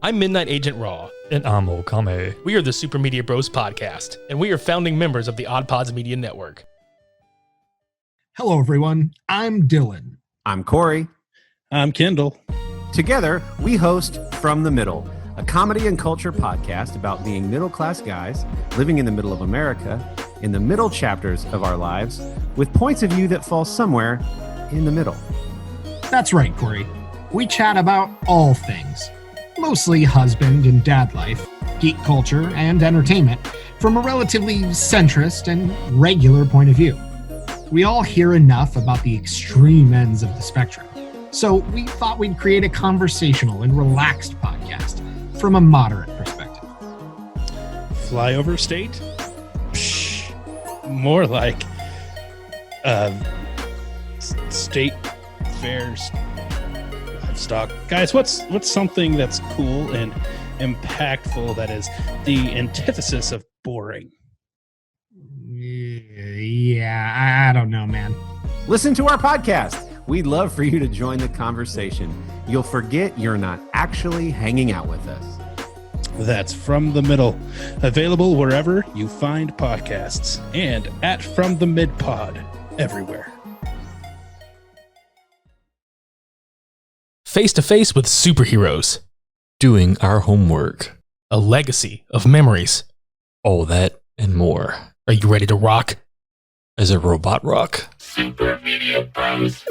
I'm Midnight Agent Raw. And I'm Okame. We are the Super Media Bros podcast, and we are founding members of the OddPods Media Network. Hello, everyone. I'm Dylan. I'm Corey. I'm Kendall. Together, we host From the Middle, a comedy and culture podcast about being middle-class guys living in the middle of America, in the middle chapters of our lives, with points of view that fall somewhere in the middle. That's right, Corey. We chat about all things, mostly husband and dad life, geek culture, and entertainment from a relatively centrist and regular point of view. We all hear enough about the extreme ends of the spectrum, so we thought we'd create a conversational and relaxed podcast from a moderate perspective. Flyover state? Psh, more like state fairs, livestock. Guys, what's something that's cool and impactful that is the antithesis of boring? Yeah, I don't know, man. Listen to our podcast. We'd love for you to join the conversation. You'll forget you're not actually hanging out with us. That's From the Middle, available wherever you find podcasts and at From the Mid Pod everywhere. Face to face with superheroes, Doing our homework. a legacy of memories. All that and more. Are you ready to rock? As a robot rock. Super Media Bros.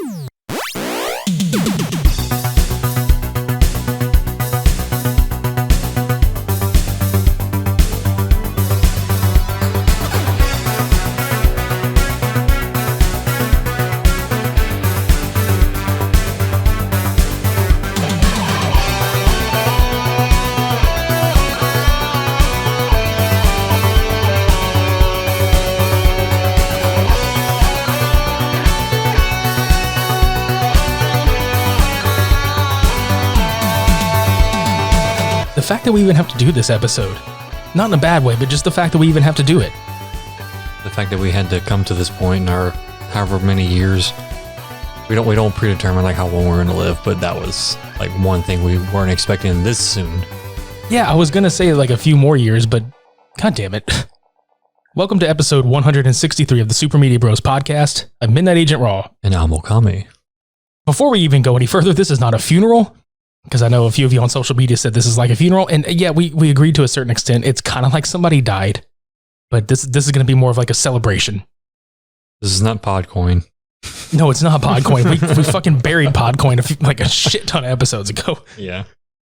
The fact that we even have to do this episode, not in a bad way, but just the fact that we even have to do it. The fact that we had to come to this point in our however many years. We don't predetermine like how long we're going to live, but that was like one thing we weren't expecting this soon. Yeah, I was going to say like a few more years, but god damn it. Welcome to episode 163 of the Super Media Bros podcast. I'm Midnight Agent Raw. And I'm Okame. Before we even go any further, this is not a funeral, because I know a few of you on social media said this is like a funeral, and yeah, we agreed to a certain extent. It's kind of like somebody died, but this is going to be more of like a celebration. This is not Podcoin. No, it's not Podcoin. We fucking buried Podcoin like a shit ton of episodes ago, Yeah.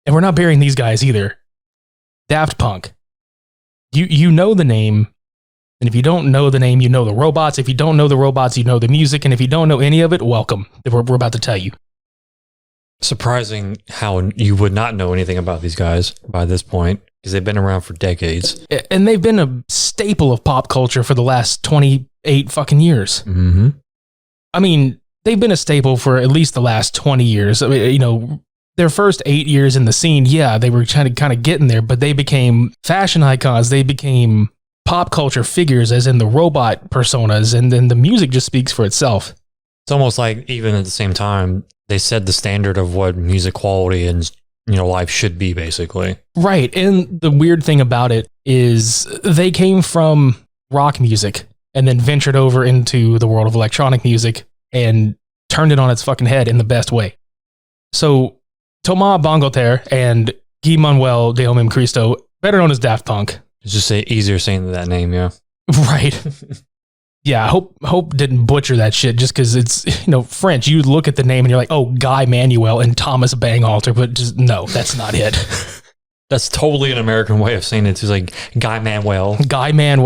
and we're not burying these guys either. Daft Punk. You know the name, and if you don't know the name, you know the robots. If you don't know the robots, you know the music, and if you don't know any of it, welcome. We're about to tell you. Surprising how you would not know anything about these guys by this point, because they've been around for decades. And they've been a staple of pop culture for the last 28 fucking years. Mm-hmm. I mean, they've been a staple for at least the last 20 years. I mean, you know, their first 8 years in the scene, yeah, they were kind of getting there, but they became fashion icons. They became pop culture figures, as in the robot personas, and then the music just speaks for itself. It's almost like even at the same time, they set the standard of what music quality and, you know, life should be, basically. Right. And the weird thing about it is they came from rock music and then ventured over into the world of electronic music and turned it on its fucking head in the best way. So Thomas Bangalter and Guy Manuel de Homem Cristo, better known as Daft Punk. It's just easier saying that name, yeah. Right. Yeah, I hope didn't butcher that shit just because it's, you know, French. You look at the name and you're like, oh, Guy Manuel and Thomas Bangalter, but just no, that's not it. That's totally an American way of saying it. It's like Guy Manuel. Guy meant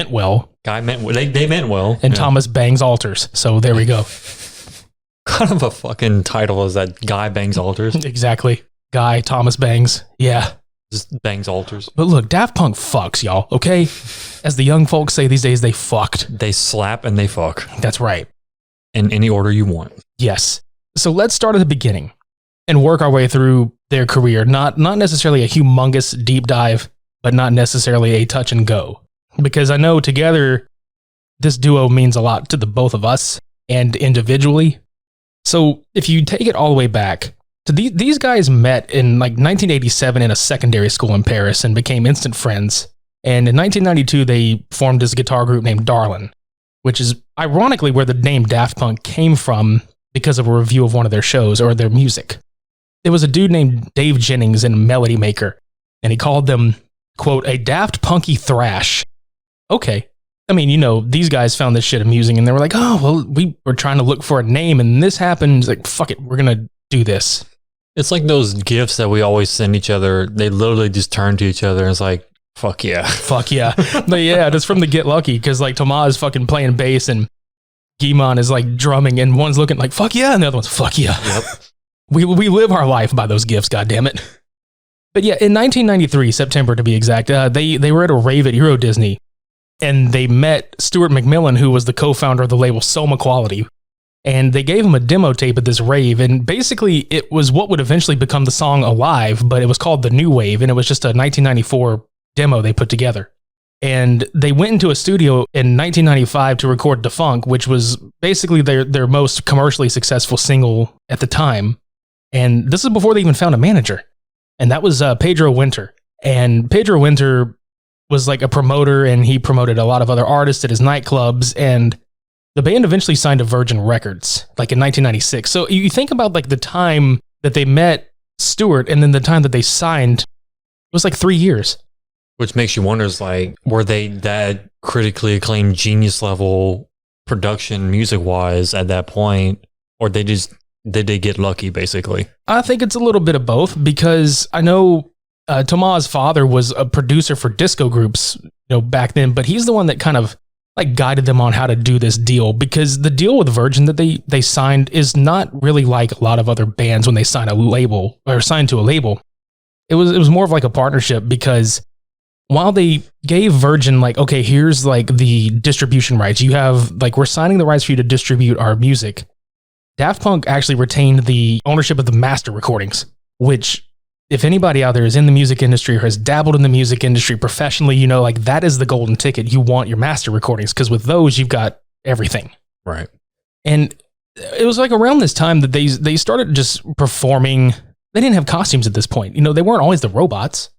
well. They meant well. And yeah. Thomas Bangs Altars. So there we go. Kind of a fucking title is that Guy Bangs Altars. Exactly. Guy Thomas Bangs. Yeah. Just bangs altars. But look, Daft Punk fucks, y'all, okay? As the young folks say these days, they fucked. They slap and they fuck. That's right. In any order you want. Yes. So let's start at the beginning and work our way through their career. Not necessarily a humongous deep dive, but not necessarily a touch and go. Because I know together, this duo means a lot to the both of us and individually. So if you take it all the way back So these guys met in like 1987 in a secondary school in Paris and became instant friends. And in 1992, they formed this guitar group named Darlin, which is ironically where the name Daft Punk came from because of a review of one of their shows or their music. There was a dude named Dave Jennings in Melody Maker, and he called them, quote, a daft punky thrash. Okay. I mean, you know, these guys found this shit amusing, and they were like, oh, well, we were trying to look for a name, and this happened. Like, fuck it, we're going to do this. It's like those gifts that we always send each other. They literally just turn to each other and it's like, fuck yeah. Fuck yeah. But yeah, that's from the Get Lucky, because like Thomas is fucking playing bass and Guimon is like drumming, and one's looking like, fuck yeah, and the other one's, fuck yeah. Yep. We live our life by those gifts, goddammit. But yeah, in 1993, September to be exact, they were at a rave at Euro Disney, and they met Stuart McMillan, who was the co-founder of the label Soma Quality. And they gave him a demo tape at this rave, and basically it was what would eventually become the song Alive, but it was called The New Wave, and it was just a 1994 demo they put together. And they went into a studio in 1995 to record Defunk, which was basically their most commercially successful single at the time. And this is before they even found a manager. And that was Pedro Winter. And Pedro Winter was like a promoter, and he promoted a lot of other artists at his nightclubs, and the band eventually signed to Virgin Records, like in 1996. So you think about like the time that they met Stewart and then the time that they signed, it was like 3 years. Which makes you wonder, is like, were they that critically acclaimed genius level production music wise at that point? Or did they get lucky basically? I think it's a little bit of both, because I know Thomas' father was a producer for disco groups, you know, back then, but he's the one that kind of like guided them on how to do this deal, because the deal with Virgin that they signed is not really like a lot of other bands when they sign a label or sign to a label. It was more of like a partnership, because while they gave Virgin like, okay, here's like the distribution rights, you have like, we're signing the rights for you to distribute our music. Daft Punk actually retained the ownership of the master recordings, which, if anybody out there is in the music industry or has dabbled in the music industry professionally, you know, like that is the golden ticket. You want your master recordings, because with those, you've got everything. Right. And it was like around this time that they started just performing. They didn't have costumes at this point. You know, they weren't always the robots.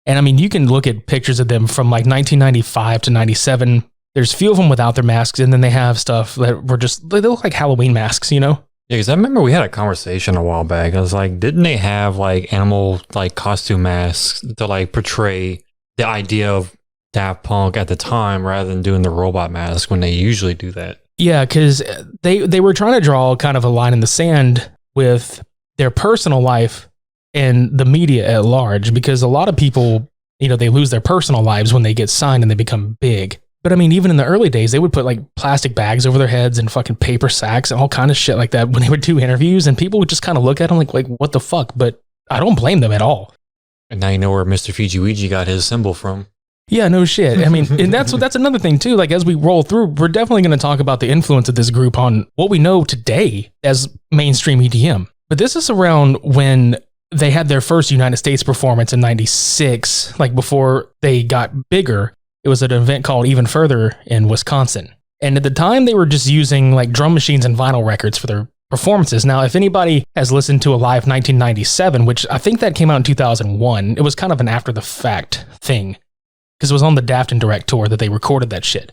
And I mean, you can look at pictures of them from like 1995 to 97. There's a few of them without their masks, and then they have stuff that were just, they look like Halloween masks, you know? Yeah, because I remember we had a conversation a while back. I was like, didn't they have like animal like costume masks to like portray the idea of Daft Punk at the time, rather than doing the robot mask when they usually do that? Yeah, because they were trying to draw kind of a line in the sand with their personal life and the media at large, because a lot of people, you know, they lose their personal lives when they get signed and they become big. But I mean, even in the early days, they would put like plastic bags over their heads and fucking paper sacks and all kind of shit like that when they would do interviews, and people would just kind of look at them like, what the fuck? But I don't blame them at all. And now you know where Mr. Fiji got his symbol from. Yeah, no shit. I mean, and that's another thing too. Like, as we roll through, we're definitely going to talk about the influence of this group on what we know today as mainstream EDM. But this is around when they had their first United States performance in 96, like before they got bigger. It was at an event called Even Further in Wisconsin. And at the time, they were just using like drum machines and vinyl records for their performances. Now, if anybody has listened to Alive 1997, which I think that came out in 2001, it was kind of an after the fact thing, because it was on the Daft and Direct tour that they recorded that shit.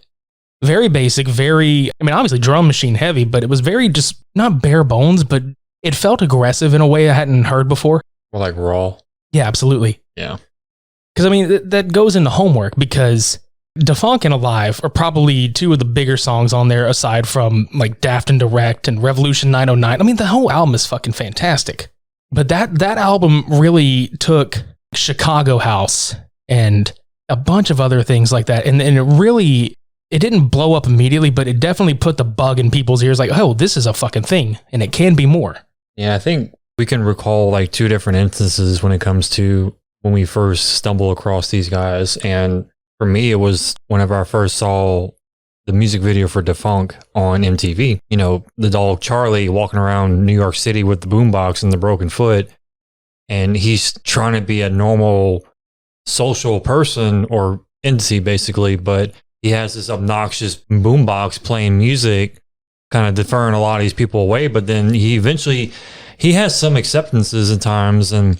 Very basic, obviously drum machine heavy, but it was very just not bare bones, but it felt aggressive in a way I hadn't heard before. Or like raw. Yeah, absolutely. Yeah. Because I mean, that goes into homework, because Defunk and Alive are probably two of the bigger songs on there, aside from like Daft and Direct and Revolution 909. I mean, the whole album is fucking fantastic. But that album really took Chicago House and a bunch of other things like that. And it didn't blow up immediately, but it definitely put the bug in people's ears like, oh, this is a fucking thing, and it can be more. Yeah, I think we can recall like two different instances when it comes to when we first stumbled across these guys. And for me, it was whenever I first saw the music video for Defunk on MTV. You know, the dog Charlie walking around New York City with the boombox and the broken foot, and he's trying to be a normal social person or entity basically, but he has this obnoxious boombox playing music, kind of deferring a lot of these people away. But then he he has some acceptances at times and,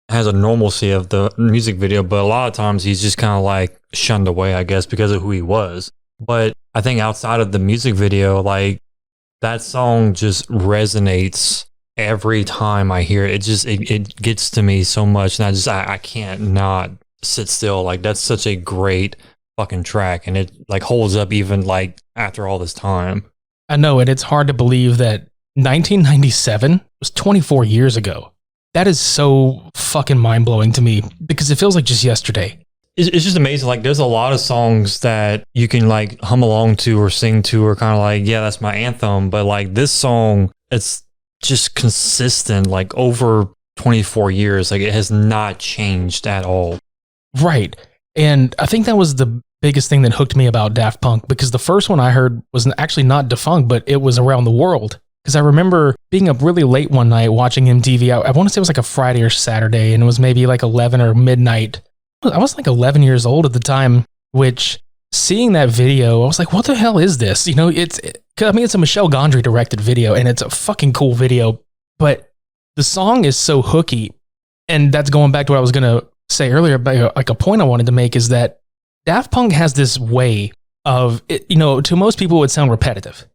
has a normalcy of the music video, but a lot of times he's just kind of like shunned away, I guess, because of who he was. But I think outside of the music video, like that song just resonates every time I hear it. It gets to me so much, and I can't not sit still. Like that's such a great fucking track, and it like holds up even like after all this time. I know, and it's hard to believe that 1997 was 24 years ago. That is so fucking mind-blowing to me because it feels like just yesterday. It's just amazing. Like there's a lot of songs that you can like hum along to or sing to or kind of like, yeah, that's my anthem. But like this song, it's just consistent like over 24 years. Like it has not changed at all. Right. And I think that was the biggest thing that hooked me about Daft Punk, because the first one I heard was actually not Defunct, but it was Around the World. Because I remember being up really late one night watching MTV. I want to say it was like a Friday or Saturday, and it was maybe like 11 or midnight. I was like 11 years old at the time, which seeing that video, I was like, what the hell is this? It's a Michel Gondry directed video, and it's a fucking cool video, but the song is so hooky. And that's going back to what I was going to say earlier, but like a point I wanted to make is that Daft Punk has this way of, to most people it would sound repetitive,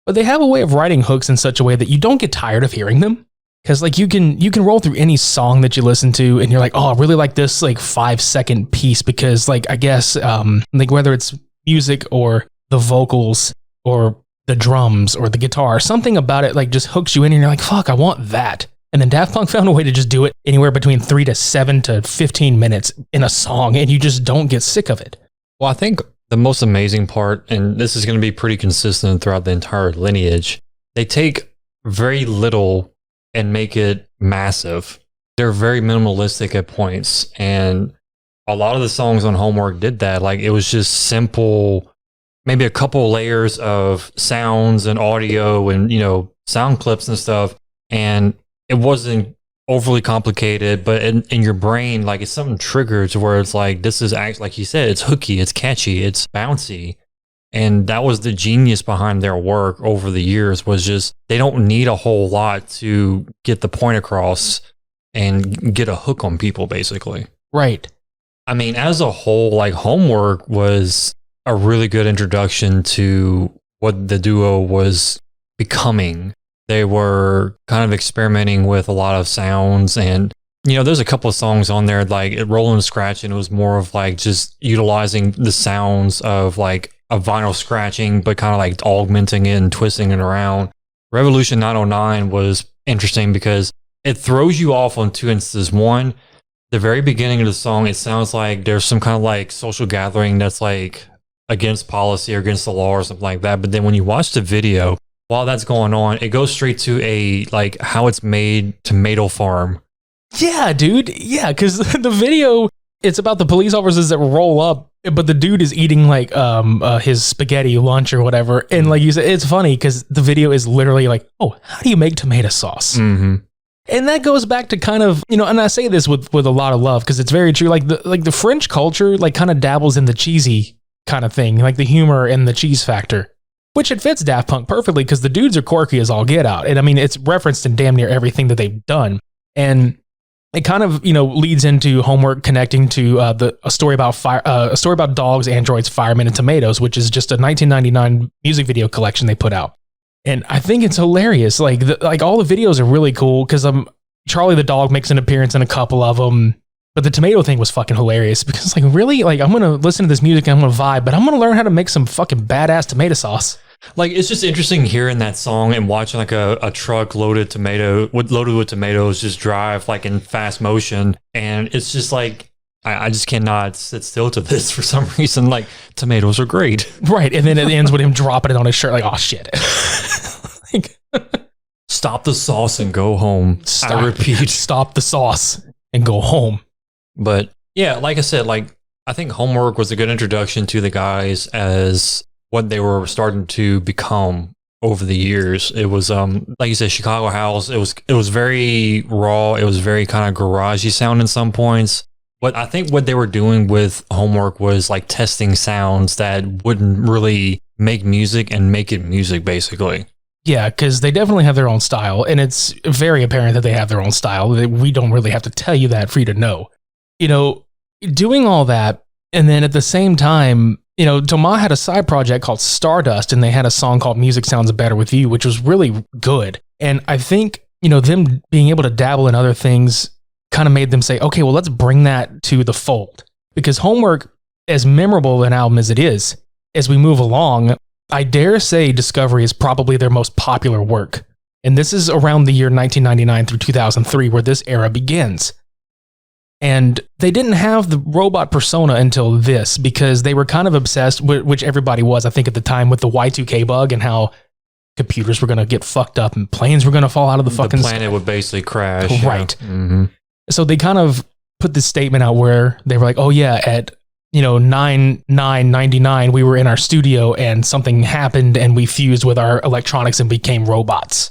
but they have a way of writing hooks in such a way that you don't get tired of hearing them. Because like you can roll through any song that you listen to and you're like, oh, I really like this like 5-second piece because like I guess like whether it's music or the vocals or the drums or the guitar, something about it like just hooks you in and you're like, fuck, I want that. And then Daft Punk found a way to just do it anywhere between 3 to 7 to 15 minutes in a song, and you just don't get sick of it. Well, I think the most amazing part, and this is going to be pretty consistent throughout the entire lineage, they take very little and make it massive. They're very minimalistic at points, and a lot of the songs on Homework did that. Like it was just simple, maybe a couple layers of sounds and audio and sound clips and stuff, and it wasn't overly complicated, but in your brain, like it's something triggered to where it's like, this is like you said, it's hooky, it's catchy, it's bouncy. And that was the genius behind their work over the years, was just, they don't need a whole lot to get the point across and get a hook on people, basically. Right. I mean, as a whole, like Homework was a really good introduction to what the duo was becoming. They were kind of experimenting with a lot of sounds, and there's a couple of songs on there like Roll and Scratch, and it was more of like just utilizing the sounds of like a vinyl scratching, but kind of like augmenting it and twisting it around. Revolution 909 was interesting because it throws you off on two instances. One, the very beginning of the song, it sounds like there's some kind of like social gathering that's like against policy or against the law or something like that. But then when you watch the video, while that's going on, it goes straight to a like how it's made tomato farm. Yeah, dude. Yeah, because the video, it's about the police officers that roll up, but the dude is eating like his spaghetti lunch or whatever. And like you said, it's funny because the video is literally like, oh, how do you make tomato sauce? Mm-hmm. And that goes back to kind of, and I say this with a lot of love because it's very true. Like the French culture like kind of dabbles in the cheesy kind of thing, like the humor and the cheese factor. Which it fits Daft Punk perfectly because the dudes are quirky as all get out. And I mean, it's referenced in damn near everything that they've done. And it kind of, leads into Homework connecting to a story about dogs, androids, firemen, and tomatoes, which is just a 1999 music video collection they put out. And I think it's hilarious. Like all the videos are really cool because Charlie the dog makes an appearance in a couple of them. But the tomato thing was fucking hilarious because like really, like I'm going to listen to this music and I'm going to vibe, but I'm going to learn how to make some fucking badass tomato sauce. Like it's just interesting hearing that song and watching like a truck loaded with tomatoes just drive like in fast motion. And it's just like, I just cannot sit still to this for some reason. Like tomatoes are great. Right. And then it ends with him dropping it on his shirt. Like, oh shit. Like, stop the sauce and go home. I repeat. Stop the sauce and go home. But yeah, like I said, like I think Homework was a good introduction to the guys as what they were starting to become over the years. It was like you said, Chicago house. It was very raw. It was very kind of garagey sound in some points. But I think what they were doing with Homework was like testing sounds that wouldn't really make music and make it music basically. Yeah, because they definitely have their own style, and it's very apparent that they have their own style. We don't really have to tell you that for you to know. You know, doing all that, and then at the same time, you know, Thomas had a side project called Stardust, and they had a song called Music Sounds Better With You, which was really good. And I think, you know, them being able to dabble in other things kind of made them say, okay, well, let's bring that to the fold. Because Homework, as memorable an album as it is, as we move along, I dare say Discovery is probably their most popular work. And this is around the year 1999 through 2003 where this era begins. And they didn't have the robot persona until this because they were kind of obsessed, which everybody was, I think, at the time, with the Y2K bug and how computers were going to get fucked up and planes were going to fall out of the fucking planet would basically crash. Right. Yeah. Mm-hmm. So they kind of put this statement out where they were like, oh yeah, at 9/9/99, we were in our studio and something happened and we fused with our electronics and became robots.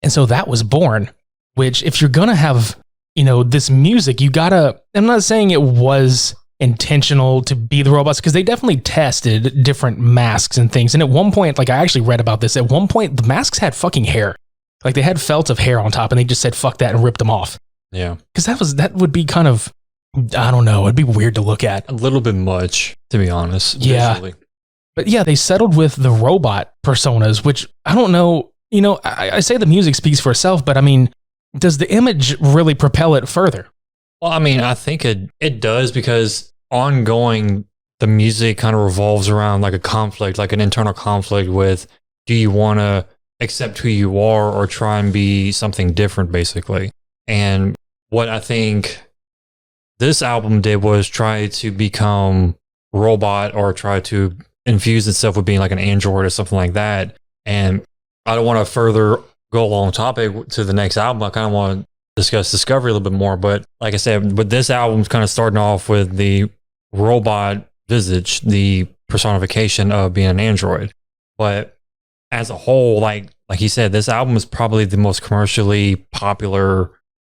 And so that was born, which if you're going to have, this music, you gotta, I'm not saying it was intentional to be the robots because they definitely tested different masks and things. And at one point, like I actually read about this, at one point the masks had fucking hair. Like they had felt of hair on top and they just said, fuck that and ripped them off. Yeah. Because that would be kind of, I don't know, it'd be weird to look at. A little bit much, to be honest. Yeah. Visually. But yeah, they settled with the robot personas, which I don't know, I say the music speaks for itself, but I mean, does the image really propel it further? Well, I mean, I think it does because ongoing, the music kind of revolves around like a conflict, like an internal conflict with, do you want to accept who you are or try and be something different, basically? And what I think this album did was try to become robot or try to infuse itself with being like an android or something like that. And I don't want to further go along topic to the next album. I kind of want to discuss Discovery a little bit more. But like I said, with this album's kind of starting off with the robot visage, the personification of being an android. But as a whole, like he said, this album is probably the most commercially popular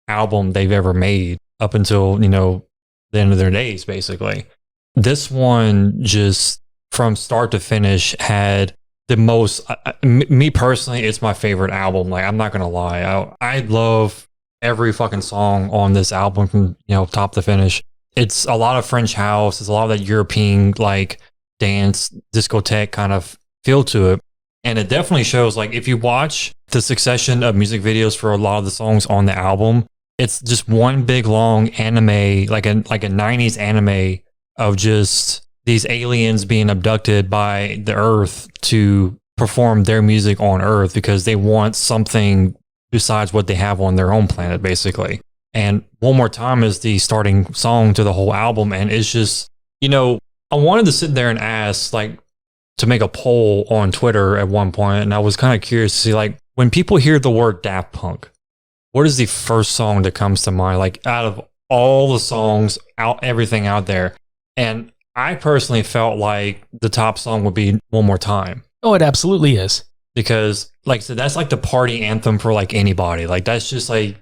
album they've ever made up until, the end of their days, basically. This one just from start to finish had the most, me personally, it's my favorite album. Like, I'm not going to lie. I love every fucking song on this album from, top to finish. It's a lot of French house. It's a lot of that European, like, dance, discotheque kind of feel to it. And it definitely shows, like, if you watch the succession of music videos for a lot of the songs on the album, it's just one big long anime, like a 90s anime of just these aliens being abducted by the Earth to perform their music on Earth because they want something besides what they have on their own planet, basically. And One More Time is the starting song to the whole album. And it's just, I wanted to sit there and ask, like, to make a poll on Twitter at one point, and I was kind of curious to see, like, when people hear the word Daft Punk, what is the first song that comes to mind? Like, out of all the songs, everything out there. And I personally felt like the top song would be One More Time. Oh, it absolutely is. Because, like I said, that's like the party anthem for like anybody. Like, that's just like,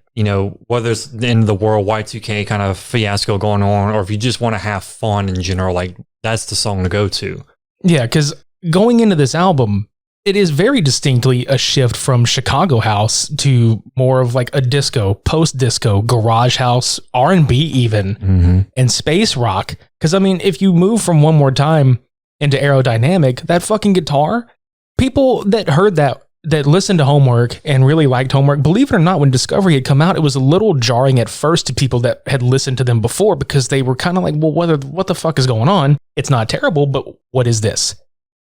whether it's the end of the world, Y2K kind of fiasco going on, or if you just want to have fun in general, like, that's the song to go to. Yeah, because going into this album, it is very distinctly a shift from Chicago house to more of like a disco, post-disco, garage house, R&B even, and space rock. Because, I mean, if you move from One More Time into Aerodynamic, that fucking guitar, people that heard that listened to Homework and really liked Homework, believe it or not, when Discovery had come out, it was a little jarring at first to people that had listened to them before because they were kind of like, well, what the fuck is going on? It's not terrible, but what is this?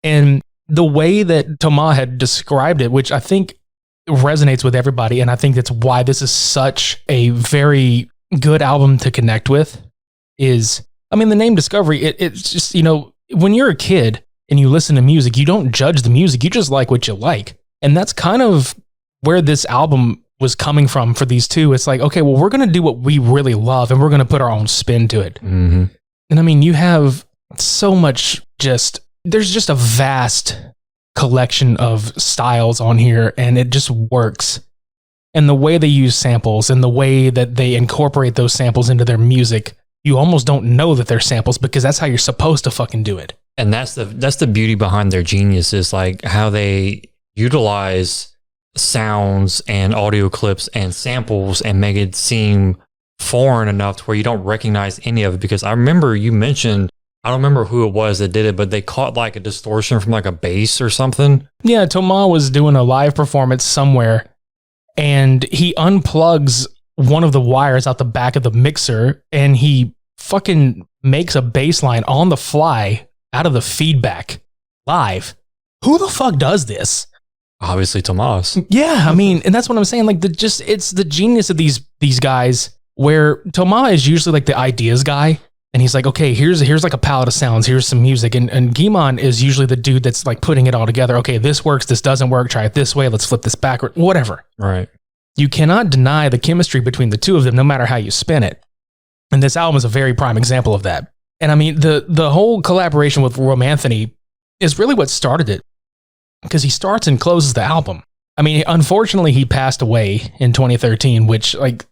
And the way that Thomas had described it, which I think resonates with everybody, and I think that's why this is such a very good album to connect with, is, I mean, the name Discovery, it's just, when you're a kid and you listen to music, you don't judge the music, you just like what you like. And that's kind of where this album was coming from for these two. It's like, okay, well, we're going to do what we really love and we're going to put our own spin to it. Mm-hmm. And I mean, you have so much there's just a vast collection of styles on here and it just works. And the way they use samples and the way that they incorporate those samples into their music, you almost don't know that they're samples because that's how you're supposed to fucking do it. And that's the beauty behind their genius, is like how they utilize sounds and audio clips and samples and make it seem foreign enough to where you don't recognize any of it. Because I remember you mentioned, I don't remember who it was that did it, but they caught like a distortion from like a bass or something. Yeah, Thomas was doing a live performance somewhere, and he unplugs one of the wires out the back of the mixer, and he fucking makes a bass line on the fly out of the feedback live. Who the fuck does this? Obviously, Tomas. Yeah, I mean, and that's what I'm saying. Like, it's the genius of these guys, where Thomas is usually like the ideas guy, and he's like, okay, here's like a palette of sounds, here's some music, and Guimond is usually the dude that's like putting it all together. Okay, this works, this doesn't work, try it this way, let's flip this backward, whatever. Right. You cannot deny the chemistry between the two of them, no matter how you spin it. And this album is a very prime example of that. And I mean, the whole collaboration with Romanthony is really what started it, because he starts and closes the album. I mean, unfortunately, he passed away in 2013, which like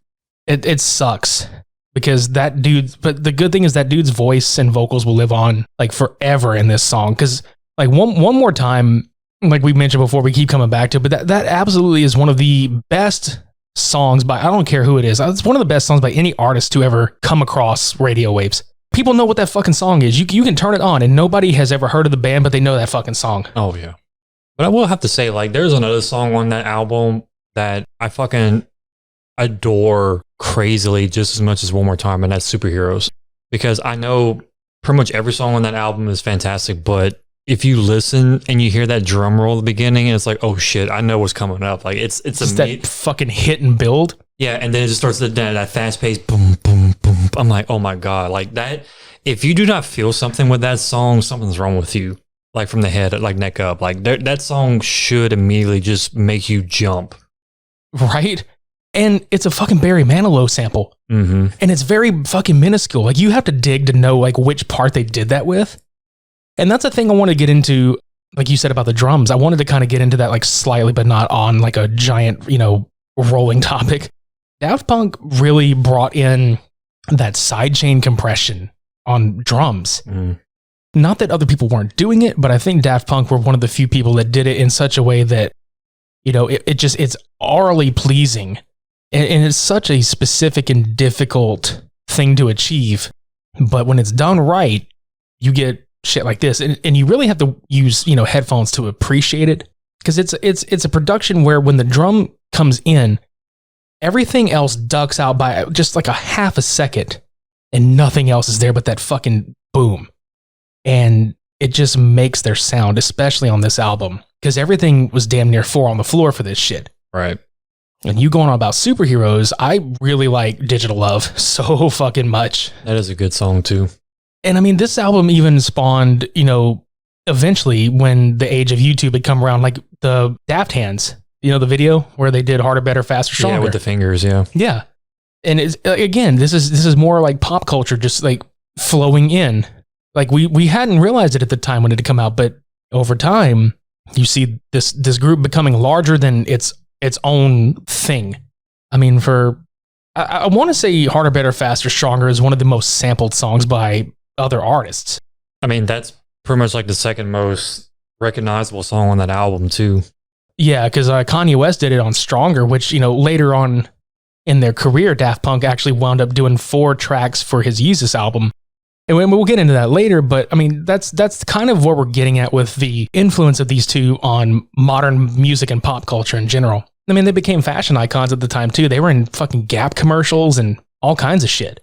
it sucks, because that dude. But the good thing is that dude's voice and vocals will live on like forever in this song. Because like one more time, like we mentioned before, we keep coming back to it, but that absolutely is one of the best songs by, I don't care who it is. It's one of the best songs by any artist to ever come across radio waves. People know what that fucking song is. You can turn it on and nobody has ever heard of the band, but they know that fucking song. Oh, yeah. But I will have to say, like, there's another song on that album that I fucking adore crazily just as much as One More Time, and that's Superheroes. Because I know pretty much every song on that album is fantastic, but if you listen and you hear that drum roll at the beginning, it's like, oh shit, I know what's coming up. Like, it's just that fucking hit and build. Yeah, and then it just starts that fast paced boom, boom, boom. I'm like, oh my God, like that. If you do not feel something with that song, something's wrong with you. Like from the head, like neck up. Like that song should immediately just make you jump. Right? And it's a fucking Barry Manilow sample. Mm-hmm. And it's very fucking minuscule. Like you have to dig to know like which part they did that with. And that's the thing I want to get into, like you said about the drums. I wanted to kind of get into that like slightly, but not on like a giant, rolling topic. Daft Punk really brought in that sidechain compression on drums. Mm. Not that other people weren't doing it, but I think Daft Punk were one of the few people that did it in such a way that, it's aurally pleasing. And it's such a specific and difficult thing to achieve. But when it's done right, you get shit like this. And you really have to use, headphones to appreciate it. Because it's a production where when the drum comes in, everything else ducks out by just like a half a second. And nothing else is there but that fucking boom. And it just makes their sound, especially on this album, because everything was damn near 4 on the floor for this shit. Right. And you going on about Superheroes, I really like Digital Love so fucking much. That is a good song too. And I mean, this album even spawned, eventually when the age of YouTube had come around, like the Daft Hands, the video where they did Harder, Better, Faster, Stronger. Yeah, with the fingers, yeah. Yeah. And it's, again, this is more like pop culture, just like flowing in. Like we hadn't realized it at the time when it had come out, but over time, you see this group becoming larger than its own thing. I mean, I want to say Harder, Better, Faster, Stronger is one of the most sampled songs by other artists. I mean, that's pretty much like the second most recognizable song on that album too. Yeah, because Kanye West did it on Stronger, which, later on in their career, Daft Punk actually wound up doing 4 tracks for his Yeezus album. And we'll get into that later, but I mean, that's kind of what we're getting at with the influence of these two on modern music and pop culture in general. I mean, they became fashion icons at the time too. They were in fucking Gap commercials and all kinds of shit.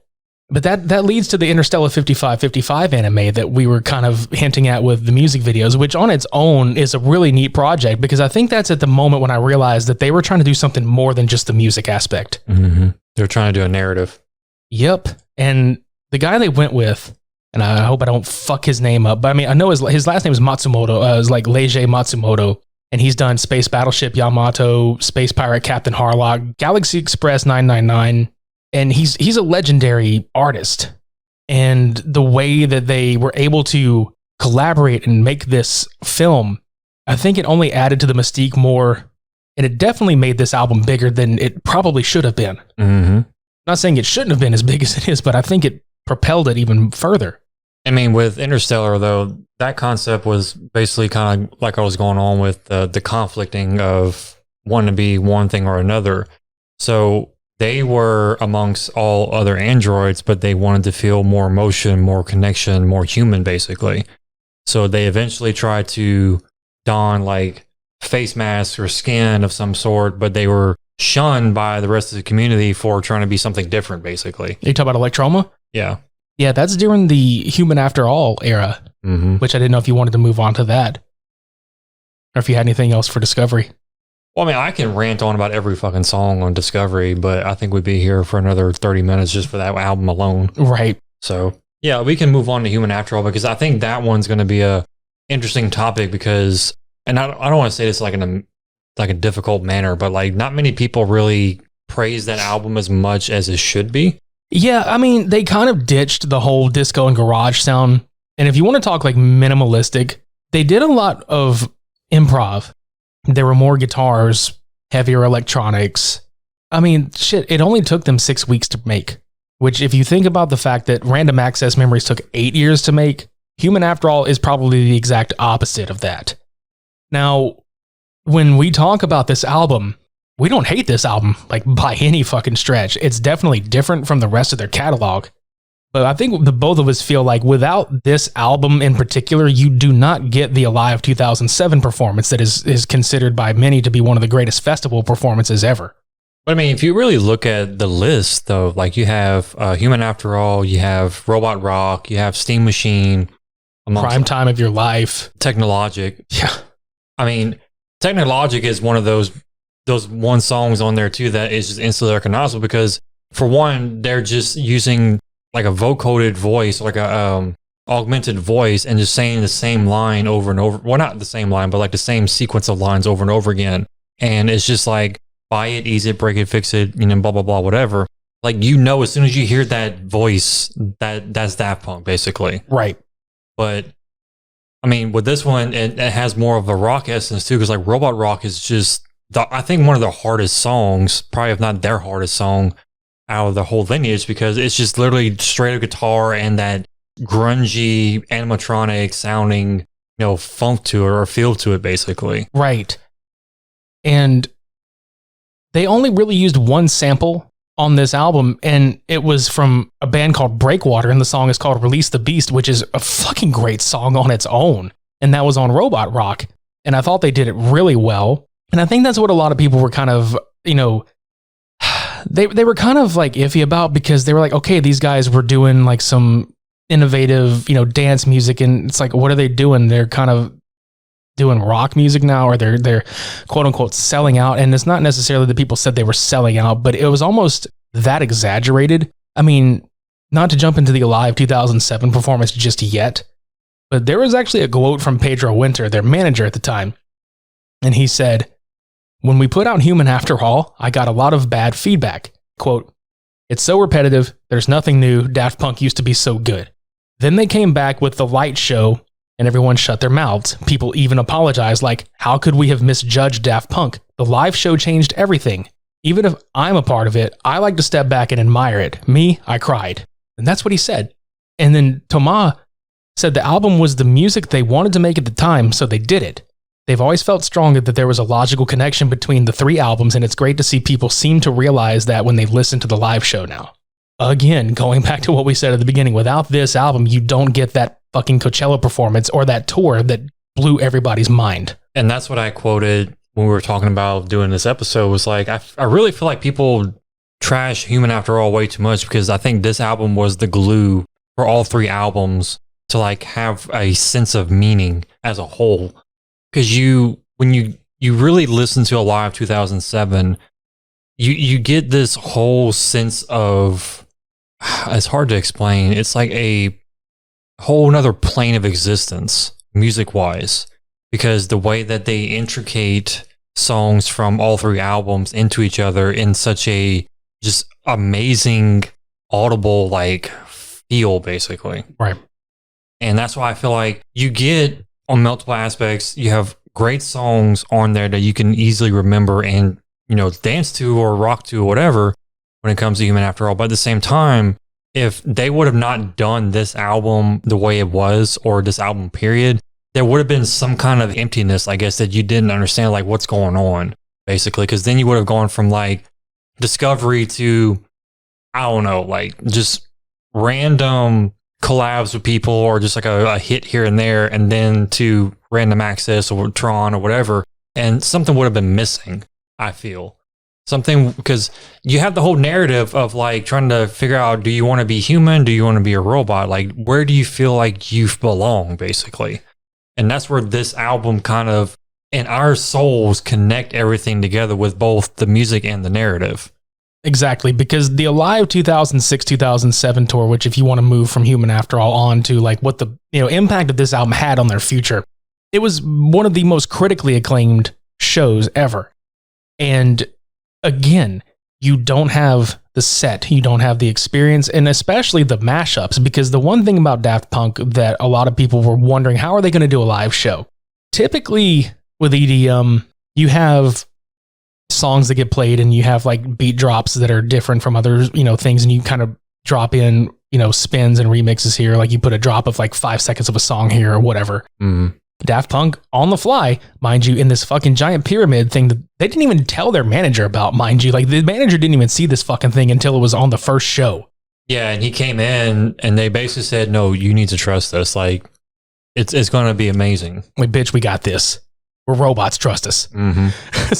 But that leads to the Interstellar 5555 anime that we were kind of hinting at with the music videos, which on its own is a really neat project, because I think that's at the moment when I realized that they were trying to do something more than just the music aspect. Mm-hmm. They were trying to do a narrative. Yep. And the guy they went with, and I hope I don't fuck his name up, but I mean, I know his last name is Matsumoto. It's like Leiji Matsumoto. And he's done Space Battleship Yamato, Space Pirate Captain Harlock, Galaxy Express 999. And he's a legendary artist. And the way that they were able to collaborate and make this film, I think it only added to the mystique more. And it definitely made this album bigger than it probably should have been. Mm-hmm. Not saying it shouldn't have been as big as it is, but I think it propelled it even further. I mean, with Interstellar, though, that concept was basically kind of like I was going on with the conflicting of want to be one thing or another. So they were amongst all other androids, but they wanted to feel more emotion, more connection, more human, basically. So they eventually tried to don like face masks or skin of some sort, but they were shunned by the rest of the community for trying to be something different, basically. You talk about Electroma? Yeah. Yeah, that's during the Human After All era, which I didn't know if you wanted to move on to that. Or if you had anything else for Discovery. Well, I mean, I can rant on about every fucking song on Discovery, but I think we'd be here for another 30 minutes just for that album alone. Right. So, yeah, we can move on to Human After All because I think that one's going to be a interesting topic because, and I don't want to say this like in a difficult manner, but like not many people really praise that album as much as it should be. Yeah, I mean, they kind of ditched the whole disco and garage sound. And if you want to talk like minimalistic, they did a lot of improv. There were more guitars, heavier electronics. I mean, shit, it only took them 6 weeks to make. Which, if you think about the fact that Random Access Memories took 8 years to make, Human After All is probably the exact opposite of that. Now, when we talk about this album, we don't hate this album, like, by any fucking stretch. It's definitely different from the rest of their catalog. But I think the both of us feel like without this album in particular, you do not get the Alive 2007 performance that is considered by many to be one of the greatest festival performances ever. But I mean, if you really look at the list, though, like you have Human After All, you have Robot Rock, you have Steam Machine, Prime Time of Your Life, Technologic. Yeah. I mean, Technologic is one of those one songs on there too that is just instantly recognizable because, for one, they're just using like a vocoded voice, like a augmented voice, and just saying the same line over and over. Well, not the same line, but like the same sequence of lines over and over again. And it's just like, buy it, ease it, break it, fix it, blah, blah, blah, whatever. Like, as soon as you hear that voice, that's Daft Punk, basically. Right. But, I mean, with this one, it has more of a rock essence, too, because, like, Robot Rock is just, I think, one of the hardest songs, probably if not their hardest song out of the whole lineage, because it's just literally straight up guitar and that grungy, animatronic sounding, funk to it or feel to it, basically. Right. And they only really used one sample on this album, and it was from a band called Breakwater, and the song is called Release the Beast, which is a fucking great song on its own. And that was on Robot Rock. And I thought they did it really well. And I think that's what a lot of people were kind of, they were kind of like iffy about, because they were like, okay, these guys were doing like some innovative, dance music, and it's like, what are they doing? They're kind of doing rock music now, or they're quote unquote selling out. And it's not necessarily that people said they were selling out, but it was almost that exaggerated. I mean, not to jump into the Alive 2007 performance just yet, but there was actually a quote from Pedro Winter, their manager at the time. And he said, "When we put out Human After All, I got a lot of bad feedback. Quote, it's so repetitive. There's nothing new. Daft Punk used to be so good. Then they came back with the light show and everyone shut their mouths. People even apologized, like, how could we have misjudged Daft Punk? The live show changed everything. Even if I'm a part of it, I like to step back and admire it. Me, I cried." And that's what he said. And then Thomas said the album was the music they wanted to make at the time, so they did it. They've always felt strongly that there was a logical connection between the three albums, and it's great to see people seem to realize that when they listen to the live show now. Again, going back to what we said at the beginning, without this album, you don't get that fucking Coachella performance or that tour that blew everybody's mind. And that's what I quoted when we were talking about doing this episode, was like, I really feel like people trash Human After All way too much, because I think this album was the glue for all three albums to like have a sense of meaning as a whole. Because when you really listen to Alive 2007, you get this whole sense of, it's hard to explain. It's like a whole nother plane of existence, music-wise, because the way that they intricate songs from all three albums into each other in such a just amazing, audible, like, feel, basically. Right. And that's why I feel like you get, on multiple aspects, you have great songs on there that you can easily remember and, dance to or rock to or whatever when it comes to Human After All. But at the same time, if they would have not done this album the way it was, or this album period, there would have been some kind of emptiness, I guess, that you didn't understand, like, what's going on. basically, because then you would have gone from like Discovery to, I don't know, like just random collabs with people or just like a hit here and there, and then to Random Access or Tron or whatever. And something would have been missing, I feel. Something, because you have the whole narrative of like trying to figure out, do you want to be human? Do you want to be a robot? Like, where do you feel like you belong, basically? And that's where this album kind of, and our souls connect everything together with both the music and the narrative. Exactly, because the Alive 2006-2007 tour, which if you want to move from Human After All on to like what the impact of this album had on their future, it was one of the most critically acclaimed shows ever. And again, you don't have the set, you don't have the experience, and especially the mashups, because the one thing about Daft Punk that a lot of people were wondering, how are they going to do a live show? Typically with EDM, you have songs that get played and you have like beat drops that are different from other, things, and you kind of drop in, spins and remixes here. Like you put a drop of like 5 seconds of a song here or whatever. Mm-hmm. Daft Punk on the fly, mind you, in this fucking giant pyramid thing that they didn't even tell their manager about, mind you. Like the manager didn't even see this fucking thing until it was on the first show. Yeah, and he came in and they basically said, no, you need to trust us. Like, it's going to be amazing. Like, bitch, we got this. We're robots, trust us. Mm-hmm.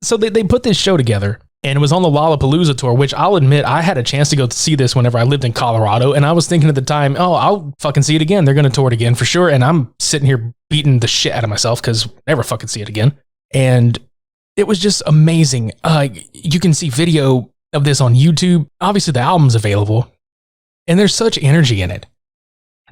So they put this show together, and it was on the Lollapalooza tour, which I'll admit I had a chance to go see this whenever I lived in Colorado, and I was thinking at the time, oh, I'll fucking see it again. They're going to tour it again for sure, and I'm sitting here beating the shit out of myself because I'll never fucking see it again. And it was just amazing. You can see video of this on YouTube. Obviously, the album's available, and there's such energy in it.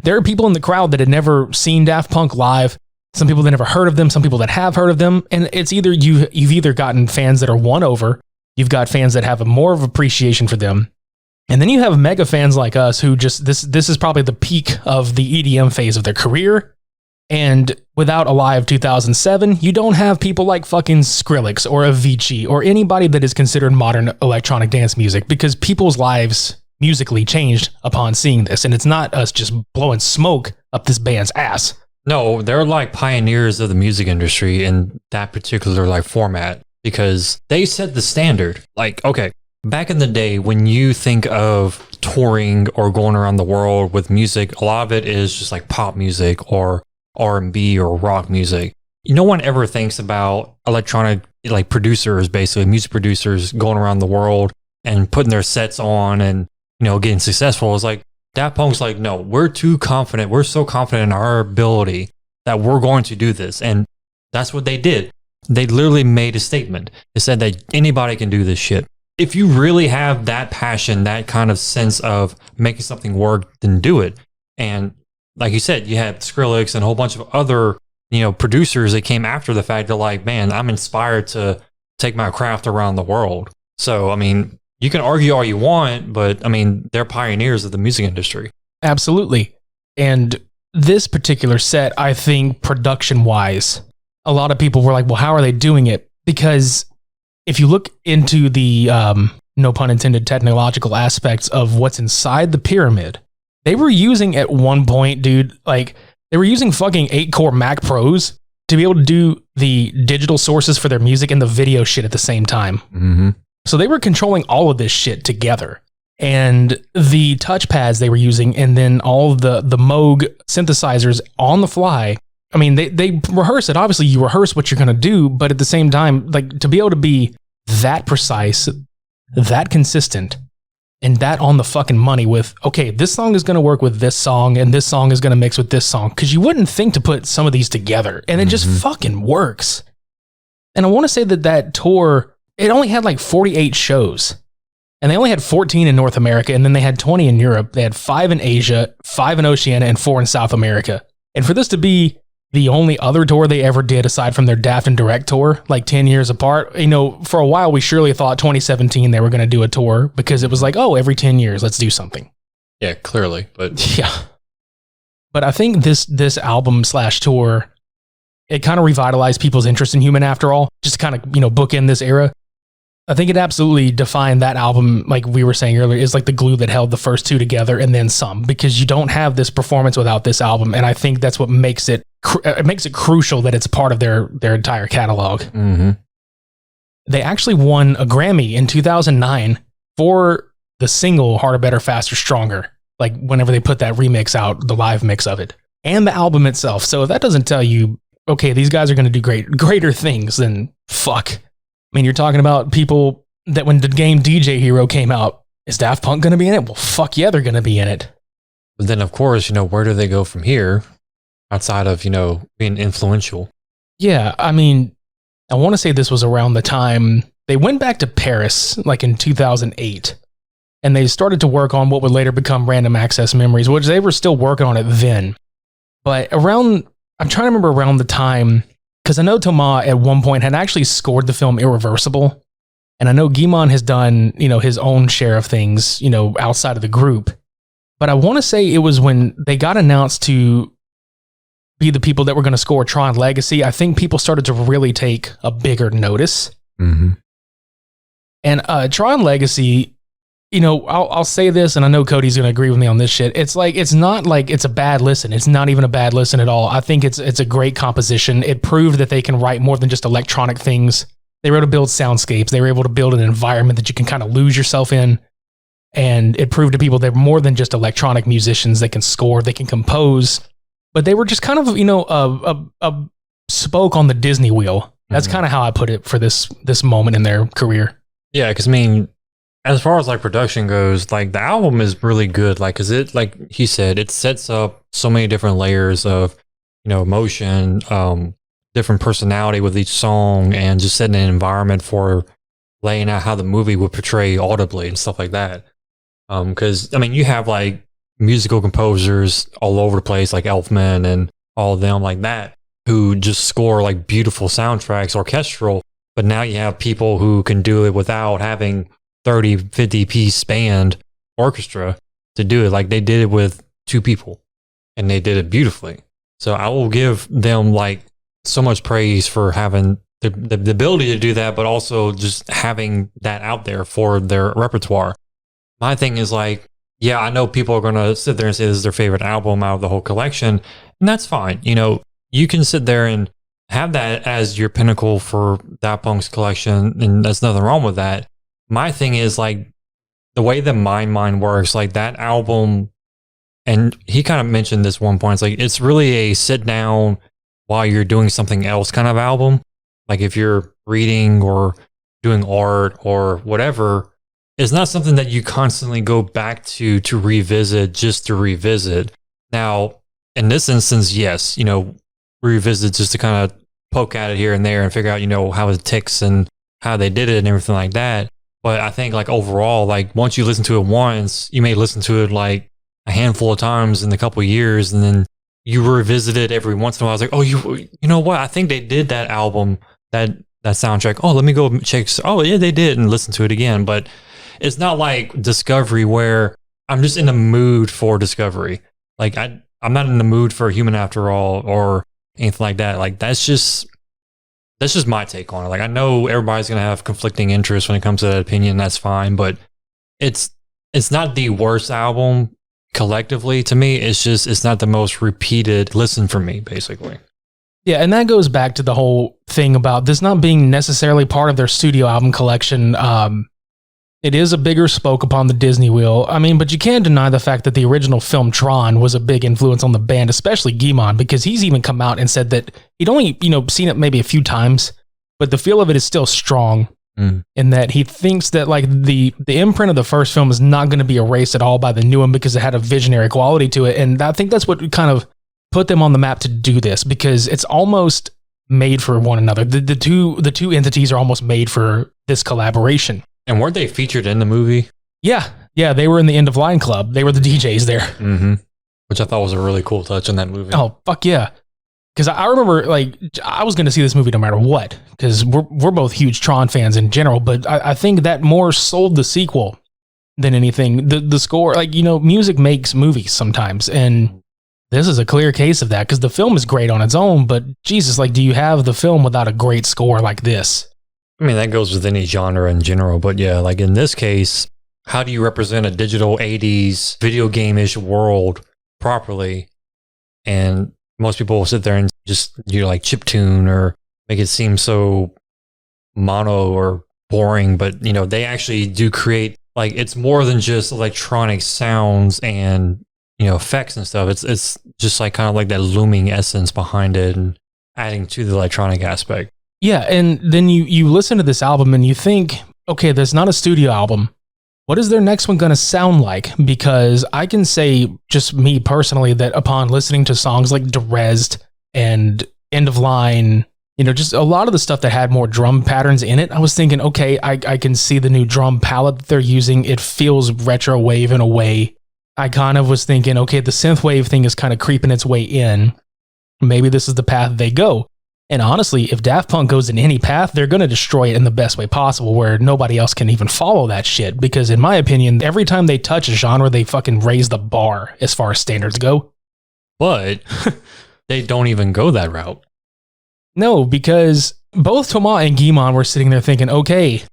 There are people in the crowd that had never seen Daft Punk live. Some people that never heard of them, some people that have heard of them. And it's either you've either gotten fans that are won over, you've got fans that have a more of appreciation for them. And then you have mega fans like us who just, this is probably the peak of the EDM phase of their career. And without Alive 2007, you don't have people like fucking Skrillex or Avicii or anybody that is considered modern electronic dance music, because people's lives musically changed upon seeing this. And it's not us just blowing smoke up this band's ass. No, they're like pioneers of the music industry in that particular like format, because they set the standard. Like, okay, back in the day when you think of touring or going around the world with music, a lot of it is just like pop music or R&B or rock music. No one ever thinks about electronic like producers, basically music producers going around the world and putting their sets on and, getting successful. It's like, Daft Punk's like, no, we're too confident. We're so confident in our ability that we're going to do this. And that's what they did. They literally made a statement. It said that anybody can do this shit. If you really have that passion, that kind of sense of making something work, then do it. And like you said, you had Skrillex and a whole bunch of other, producers that came after the fact. They're like, man, I'm inspired to take my craft around the world. So, I mean, you can argue all you want, but I mean, they're pioneers of the music industry. Absolutely. And this particular set, I think production wise, a lot of people were like, well, how are they doing it? Because if you look into the, no pun intended, technological aspects of what's inside the pyramid, they were using at one point, dude, like they were using fucking 8-core Mac Pros to be able to do the digital sources for their music and the video shit at the same time. Mm-hmm. So they were controlling all of this shit together. And the touchpads they were using, and then all the Moog synthesizers on the fly. I mean, they rehearse it. Obviously, you rehearse what you're going to do, but at the same time, like to be able to be that precise, that consistent, and that on the fucking money with, okay, this song is going to work with this song, and this song is going to mix with this song. Because you wouldn't think to put some of these together, and it just fucking works. And I want to say that tour, it only had like 48 shows. And they only had 14 in North America, and then they had 20 in Europe. They had 5 in Asia, 5 in Oceania, and 4 in South America. And for this to be the only other tour they ever did, aside from their Daft and Direct tour, like 10 years apart, for a while we surely thought 2017 they were going to do a tour, because it was like, oh, every 10 years, let's do something. Yeah, clearly. But yeah. But I think this album / tour, it kind of revitalized people's interest in Human After All, just kind of, bookend this era. I think it absolutely defined that album, like we were saying earlier, is like the glue that held the first two together and then some, because you don't have this performance without this album. And I think that's what makes it crucial that it's part of their entire catalog. Mm-hmm. They actually won a Grammy in 2009 for the single Harder, Better, Faster, Stronger. Like whenever they put that remix out, the live mix of it, and the album itself. So if that doesn't tell you, okay, these guys are going to do greater things, then fuck. I mean, you're talking about people that when the game DJ Hero came out, is Daft Punk going to be in it? Well, fuck yeah, they're going to be in it. But then, of course, where do they go from here outside of, being influential? Yeah, I mean, I want to say this was around the time they went back to Paris, like in 2008, and they started to work on what would later become Random Access Memories, which they were still working on it then. But I'm trying to remember around the time, because I know Thomas at one point had actually scored the film Irreversible, and I know Guimond has done, his own share of things, outside of the group. But I want to say it was when they got announced to be the people that were going to score Tron Legacy, I think people started to really take a bigger notice. Mm-hmm. And Tron Legacy, I'll say this, and I know Cody's going to agree with me on this shit. It's not like it's a bad listen. It's not even a bad listen at all. I think it's a great composition. It proved that they can write more than just electronic things. They were able to build soundscapes. They were able to build an environment that you can kind of lose yourself in. And it proved to people they're more than just electronic musicians. They can score, they can compose, but they were just kind of, a spoke on the Disney wheel. That's kind of how I put it for this moment in their career. Yeah, because as far as like production goes, like the album is really good. Like, cause it, like he said, it sets up so many different layers of, emotion, different personality with each song, and just setting an environment for laying out how the movie would portray audibly and stuff like that. Because you have like musical composers all over the place, like Elfman and all of them like that, who just score like beautiful soundtracks, orchestral. But now you have people who can do it without having 30, 50 piece band orchestra to do it. Like they did it with 2 people, and they did it beautifully. So I will give them like so much praise for having the ability to do that, but also just having that out there for their repertoire. My thing is like, yeah, I know people are going to sit there and say this is their favorite album out of the whole collection, and that's fine. You can sit there and have that as your pinnacle for Daft Punk's collection, and there's nothing wrong with that. My thing is like the way the mind works, like that album, and he kind of mentioned this one point, it's like it's really a sit down while you're doing something else kind of album. Like if you're reading or doing art or whatever, it's not something that you constantly go back to revisit just to revisit. Now, in this instance, yes, revisit just to kind of poke at it here and there and figure out, how it ticks and how they did it and everything like that. But I think like overall, like once you listen to it once, you may listen to it like a handful of times in a couple of years, and then you revisit it every once in a while. I was like, oh, you know what? I think they did that album, that soundtrack. Oh, let me go check. Oh yeah, they did, and listen to it again. But it's not like Discovery where I'm just in the mood for Discovery. Like I'm not in the mood for Human After All or anything like that. Like that's just my take on it. Like I know everybody's gonna have conflicting interests when it comes to that opinion. That's fine, but it's not the worst album collectively to me. It's not the most repeated listen for me, basically. Yeah, and that goes back to the whole thing about this not being necessarily part of their studio album collection. It is a bigger spoke upon the Disney wheel. But you can't deny the fact that the original film Tron was a big influence on the band, especially Guimond, because he's even come out and said that he'd only, seen it maybe a few times, but the feel of it is still strong. In that he thinks that like the imprint of the first film is not going to be erased at all by the new one because it had a visionary quality to it. And I think that's what kind of put them on the map to do this, because it's almost made for one another. The two entities are almost made for this collaboration. And weren't they featured in the movie? Yeah, they were in the End of Line Club. They were the DJs there. Mm-hmm. Which I thought was a really cool touch in that movie. Oh, fuck yeah. Because I remember, like, I was going to see this movie no matter what, because we're both huge Tron fans in general, but I think that more sold the sequel than anything. The score, like, music makes movies sometimes, and this is a clear case of that, because the film is great on its own, but Jesus, like, do you have the film without a great score like this? That goes with any genre in general, but yeah, like in this case, how do you represent a digital 80s video game-ish world properly? And most people will sit there and just like chiptune or make it seem so mono or boring, but you know, they actually do create, like, it's more than just electronic sounds and, you know, effects and stuff. It's just like kind of like that looming essence behind it and adding to the electronic aspect. Yeah, and then you listen to this album and you think, okay, there's not a studio album. What is their next one going to sound like? Because I can say, just me personally, that upon listening to songs like Derezed and End of Line, you know, just a lot of the stuff that had more drum patterns in it, I was thinking, okay, I can see the new drum palette that they're using. It feels retro wave in a way. I kind of was thinking, okay, the synth wave thing is kind of creeping its way in. Maybe this is the path they go. And honestly, if Daft Punk goes in any path, they're going to destroy it in the best way possible, where nobody else can even follow that shit. Because in my opinion, every time they touch a genre, they fucking raise the bar as far as standards go. But they don't even go that route. No, because both Thomas and Guimond were sitting there thinking, okay,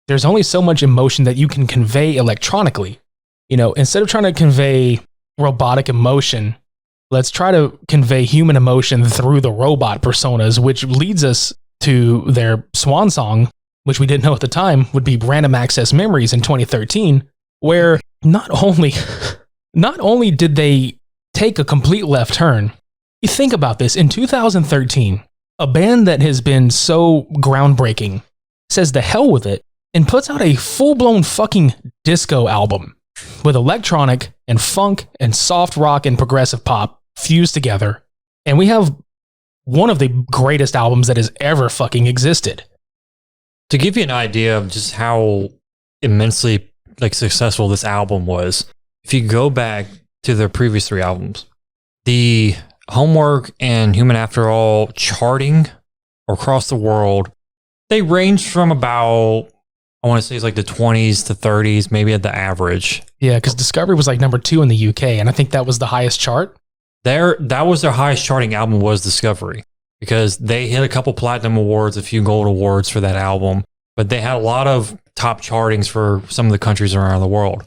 there's only so much emotion that you can convey electronically. You know, instead of trying to convey robotic emotion, let's try to convey human emotion through the robot personas, which leads us to their swan song, which we didn't know at the time would be Random Access Memories in 2013, where not only did they take a complete left turn, you think about this, in 2013, a band that has been so groundbreaking says the hell with it and puts out a full-blown fucking disco album with electronic and funk and soft rock and progressive pop fused together. And we have one of the greatest albums that has ever fucking existed. To give you an idea of just how immensely like successful this album was, if you go back to their previous 3 albums, the Homework and Human After All charting across the world, they range from about, I want to say it's like the 20s to 30s, maybe at the average. Yeah, because Discovery was like number 2 in the UK, and I think that was the highest chart. That was their highest charting album, was Discovery, because they hit a couple platinum awards, a few gold awards for that album, but they had a lot of top chartings for some of the countries around the world.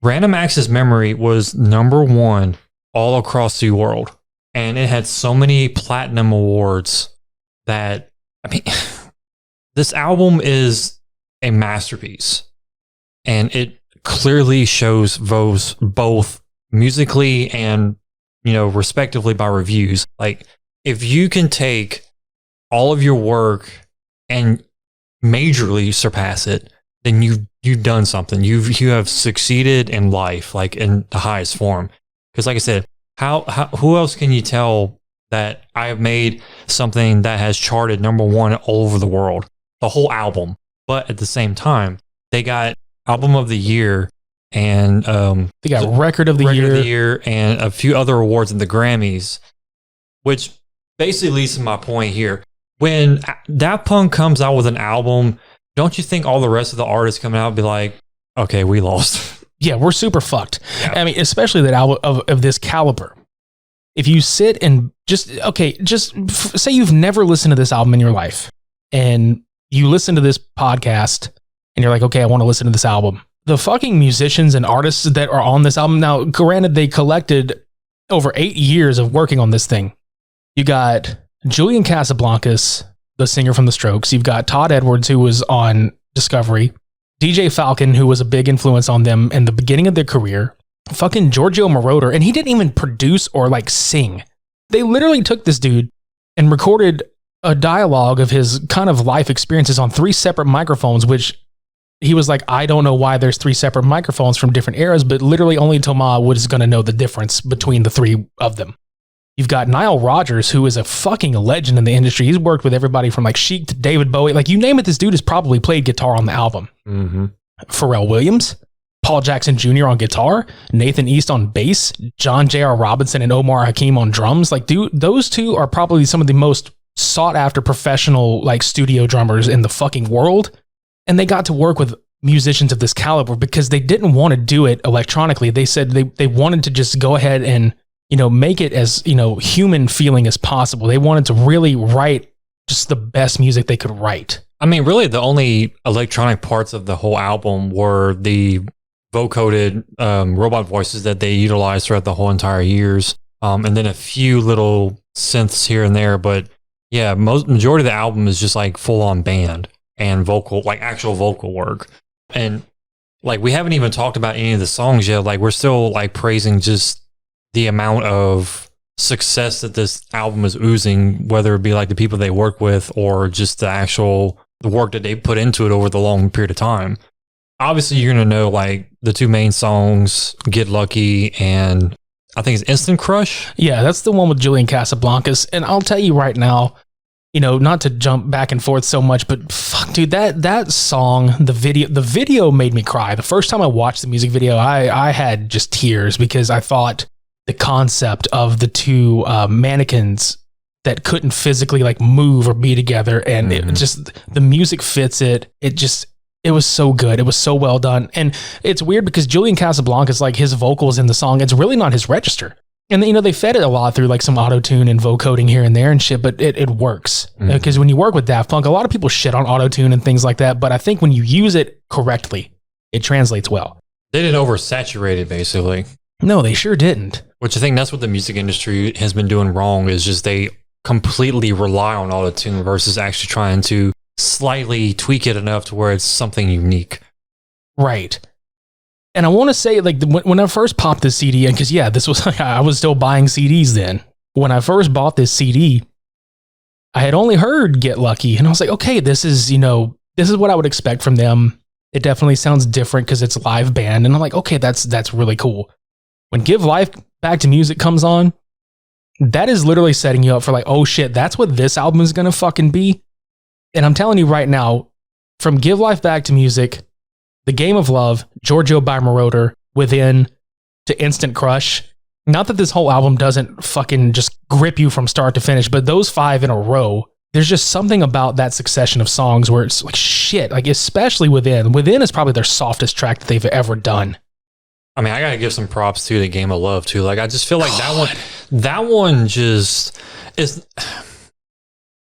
Random Access Memory was number 1 all across the world, and it had so many platinum awards that, I mean, this album is a masterpiece, and it clearly shows both musically and, you know, respectively by reviews. Like, if you can take all of your work and majorly surpass it, then you've done something. You have succeeded in life, like in the highest form. Because, like I said, who else can you tell that I have made something that has charted number 1 all over the world, the whole album? But at the same time, they got Album of the Year and they got Record of the Year and a few other awards in the Grammys, which basically leads to my point here. When Daft Punk comes out with an album, don't you think all the rest of the artists coming out be like, okay, we lost? Yeah, we're super fucked. Yeah. I mean, especially that album of this caliber. If you sit and just say you've never listened to this album in your life, and you listen to this podcast, and you're like, okay, I want to listen to this album. The fucking musicians and artists that are on this album, now, granted, they collected over 8 years of working on this thing. You got Julian Casablancas, the singer from The Strokes. You've got Todd Edwards, who was on Discovery. DJ Falcon, who was a big influence on them in the beginning of their career. Fucking Giorgio Moroder, and he didn't even produce or like sing. They literally took this dude and recorded a dialogue of his kind of life experiences on 3 separate microphones, which he was like, I don't know why there's 3 separate microphones from different eras, but literally only Thomas was going to know the difference between the 3 of them. You've got Nile Rodgers, who is a fucking legend in the industry. He's worked with everybody from like Chic to David Bowie. Like, you name it, this dude has probably played guitar on the album. Mm-hmm. Pharrell Williams, Paul Jackson Jr. on guitar, Nathan East on bass, John J.R. Robinson and Omar Hakim on drums. Like, dude, those 2 are probably some of the most sought after professional like studio drummers in the fucking world. And they got to work with musicians of this caliber because they didn't want to do it electronically. They said they wanted to just go ahead and, you know, make it as, you know, human feeling as possible. They wanted to really write just the best music they could write. I mean, really, the only electronic parts of the whole album were the vocoded robot voices that they utilized throughout the whole entire years, and then a few little synths here and there. But yeah, majority of the album is just like full on band. and vocal, like actual vocal work. And like, we haven't even talked about any of the songs yet. Like, we're still like praising just the amount of success that this album is oozing, whether it be like the people they work with or just the work that they put into it over the long period of time. Obviously, you're going to know like the two main songs, Get Lucky and I think it's Instant Crush. Yeah, that's the one with Julian Casablancas. And I'll tell you right now, you know, not to jump back and forth so much, but fuck, dude, that song, the video made me cry. The first time I watched the music video, I had just tears because I thought the concept of the two mannequins that couldn't physically like move or be together, and it just, the music fits it. It was so good. It was so well done. And it's weird because Julian Casablancas, like his vocals in the song, it's really not his register. And you know, they fed it a lot through like some auto-tune and vocoding here and there and shit, but it works. Because when you work with Daft Punk, a lot of people shit on auto-tune and things like that, but I think when you use it correctly, it translates well. They didn't oversaturate it, basically. No, they sure didn't. Which I think that's what the music industry has been doing wrong, is just they completely rely on auto-tune versus actually trying to slightly tweak it enough to where it's something unique. Right. And I want to say, like, when I first popped this CD, because yeah, this was like, I was still buying CDs then. When I first bought this CD, I had only heard Get Lucky, and I was like, okay, this is what I would expect from them. It definitely sounds different because it's live band, and I'm like, okay, that's really cool. When Give Life Back to Music comes on, that is literally setting you up for like, oh shit, that's what this album is gonna fucking be. And I'm telling you right now, from Give Life Back to Music, The Game of Love, Giorgio by Moroder, Within, to Instant Crush. Not that this whole album doesn't fucking just grip you from start to finish, but those 5 in a row, there's just something about that succession of songs where it's like shit, like especially Within. Within is probably their softest track that they've ever done. I mean, I gotta give some props to The Game of Love too. Like, I just feel like that one just is...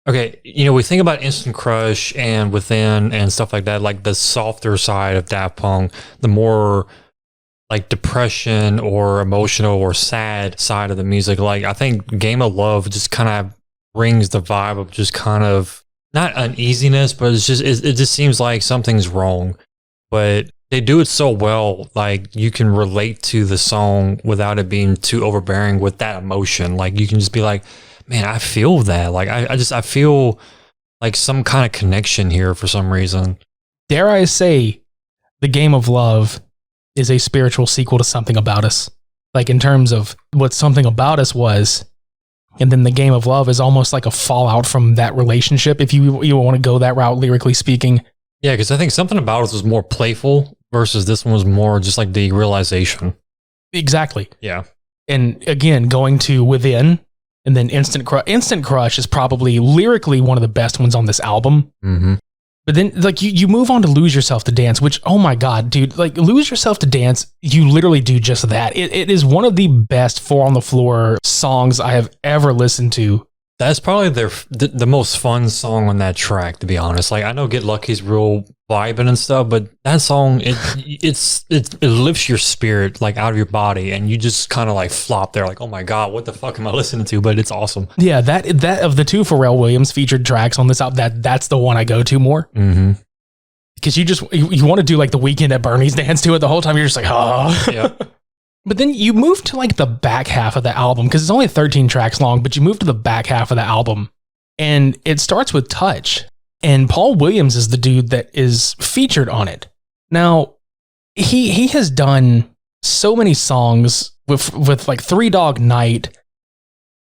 Okay, you know, we think about Instant Crush and Within and stuff like that, like the softer side of Daft Punk, the more like depression or emotional or sad side of the music. Like, I think Game of Love just kind of brings the vibe of just kind of not uneasiness, but it just seems like something's wrong. But they do it so well, like you can relate to the song without it being too overbearing with that emotion. Like, you can just be like, man, I feel that. Like, I feel like some kind of connection here for some reason. Dare I say, The Game of Love is a spiritual sequel to Something About Us. Like, in terms of what Something About Us was, and then The Game of Love is almost like a fallout from that relationship, if you want to go that route, lyrically speaking. Yeah, because I think Something About Us was more playful versus this one was more just like the realization. Exactly. Yeah. And again, going to Within, and then Instant Crush. Instant Crush is probably lyrically one of the best ones on this album. Mm-hmm. But then, like, you move on to Lose Yourself to Dance, which, oh my God, dude, like, Lose Yourself to Dance, you literally do just that. It is one of the best 4 on the floor songs I have ever listened to. That's probably the most fun song on that track, to be honest. Like, I know Get Lucky's real vibing and stuff, but that song, it lifts your spirit like out of your body, and you just kind of like flop there, like, oh my God, what the fuck am I listening to? But it's awesome. Yeah, that of the 2 Pharrell Williams featured tracks on this album, that's the one I go to more. Mm-hmm. Because you want to do like the Weekend at Bernie's dance to it the whole time. You're just like, oh. Yeah. But then you move to like the back half of the album, because it's only 13 tracks long, but you move to the back half of the album, and it starts with Touch. And Paul Williams is the dude that is featured on it. Now, he has done so many songs with like Three Dog Night.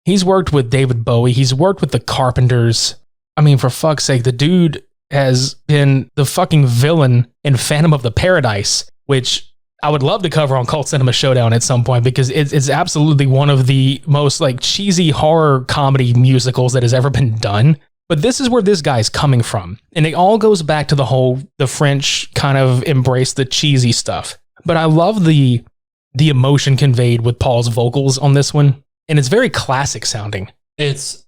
He's worked with David Bowie. He's worked with the Carpenters. I mean, for fuck's sake, the dude has been the fucking villain in Phantom of the Paradise, which I would love to cover on Cult Cinema Showdown at some point, because it's absolutely one of the most like cheesy horror comedy musicals that has ever been done. But this is where this guy's coming from. And it all goes back to the French kind of embrace the cheesy stuff. But I love the emotion conveyed with Paul's vocals on this one. And it's very classic sounding. It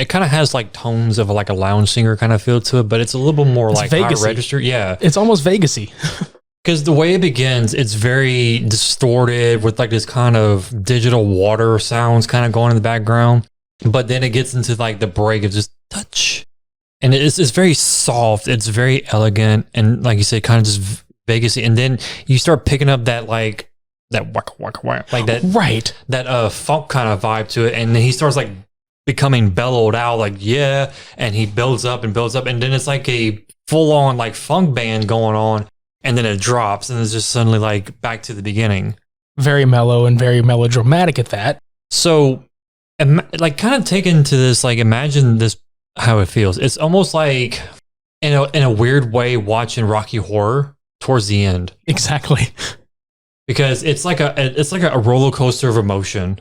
kind of has like tones of like a lounge singer kind of feel to it, but it's a little bit more like high register. Yeah. It's almost Vegas-y. Because the way it begins, it's very distorted with like this kind of digital water sounds kind of going in the background. But then it gets into like the break of just touch, And it's very soft. It's very elegant. And like you said, kind of just Vegas. And then you start picking up that like that whack, like that, right, that funk kind of vibe to it. And then he starts like becoming bellowed out, like, yeah. And he builds up. And then it's like a full on like funk band going on. And then it drops and it's just suddenly like back to the beginning. Very mellow and very melodramatic at that. So like kind of take into this, like imagine this, how it feels. It's almost like in a weird way watching Rocky Horror towards the end. Exactly. Because it's like a roller coaster of emotion.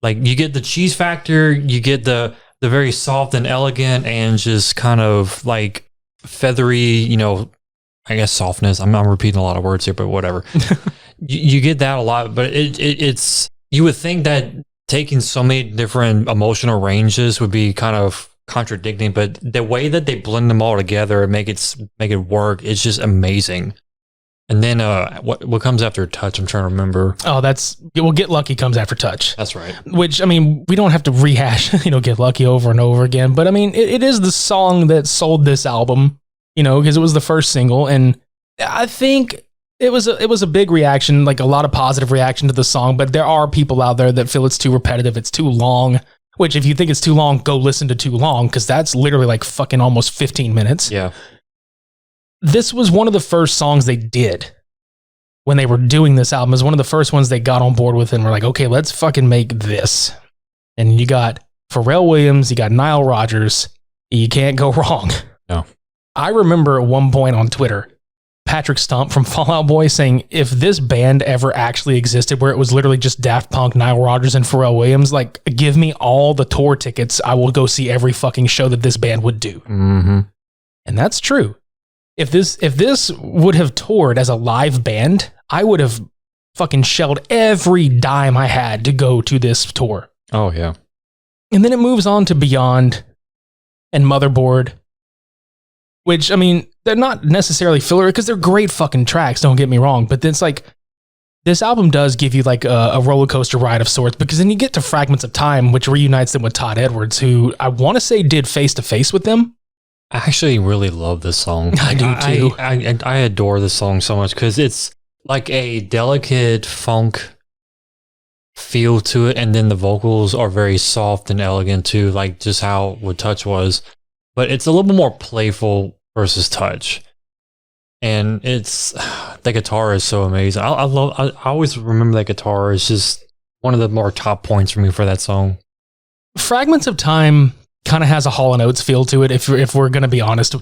Like you get the cheese factor, you get the very soft and elegant and just kind of like feathery, I guess softness. I'm repeating a lot of words here, but whatever. you get that a lot, but it's you would think that taking so many different emotional ranges would be kind of contradicting, but the way that they blend them all together and make it work is just amazing. And then what comes after Touch? I'm trying to remember. Oh, Get Lucky comes after Touch. That's right. Which, I mean, we don't have to rehash, Get Lucky over and over again. But I mean, it is the song that sold this album, because it was the first single. And I think it was a big reaction, like a lot of positive reaction to the song. But there are people out there that feel it's too repetitive, it's too long. Which, if you think it's too long, go listen to Too Long, because that's literally like fucking almost 15 minutes. Yeah. This was one of the first songs they did when they were doing this album. It was one of the first ones they got on board with and were like, okay, let's fucking make this. And you got Pharrell Williams, you got Nile Rodgers. You can't go wrong. No. I remember at one point on Twitter, Patrick Stump from Fall Out Boy saying, if this band ever actually existed, where it was literally just Daft Punk, Nile Rodgers, and Pharrell Williams, like, give me all the tour tickets. I will go see every fucking show that this band would do. Mm-hmm. And that's true. If this would have toured as a live band, I would have fucking shelled every dime I had to go to this tour. Oh, yeah. And then it moves on to Beyond and Motherboard, which, I mean, they're not necessarily filler because they're great fucking tracks, don't get me wrong. But it's like, this album does give you like a roller coaster ride of sorts, because then you get to Fragments of Time, which reunites them with Todd Edwards, who I want to say did Face to Face with them. I actually really love this song. I do too. I adore this song so much because it's like a delicate funk feel to it, and then the vocals are very soft and elegant too, like just how what Touch was. But it's a little bit more playful versus Touch, and it's the guitar is so amazing. I always remember that guitar is just one of the more top points for me for that song. Fragments of Time kind of has a Hall & Oates feel to it, if we're going to be honest.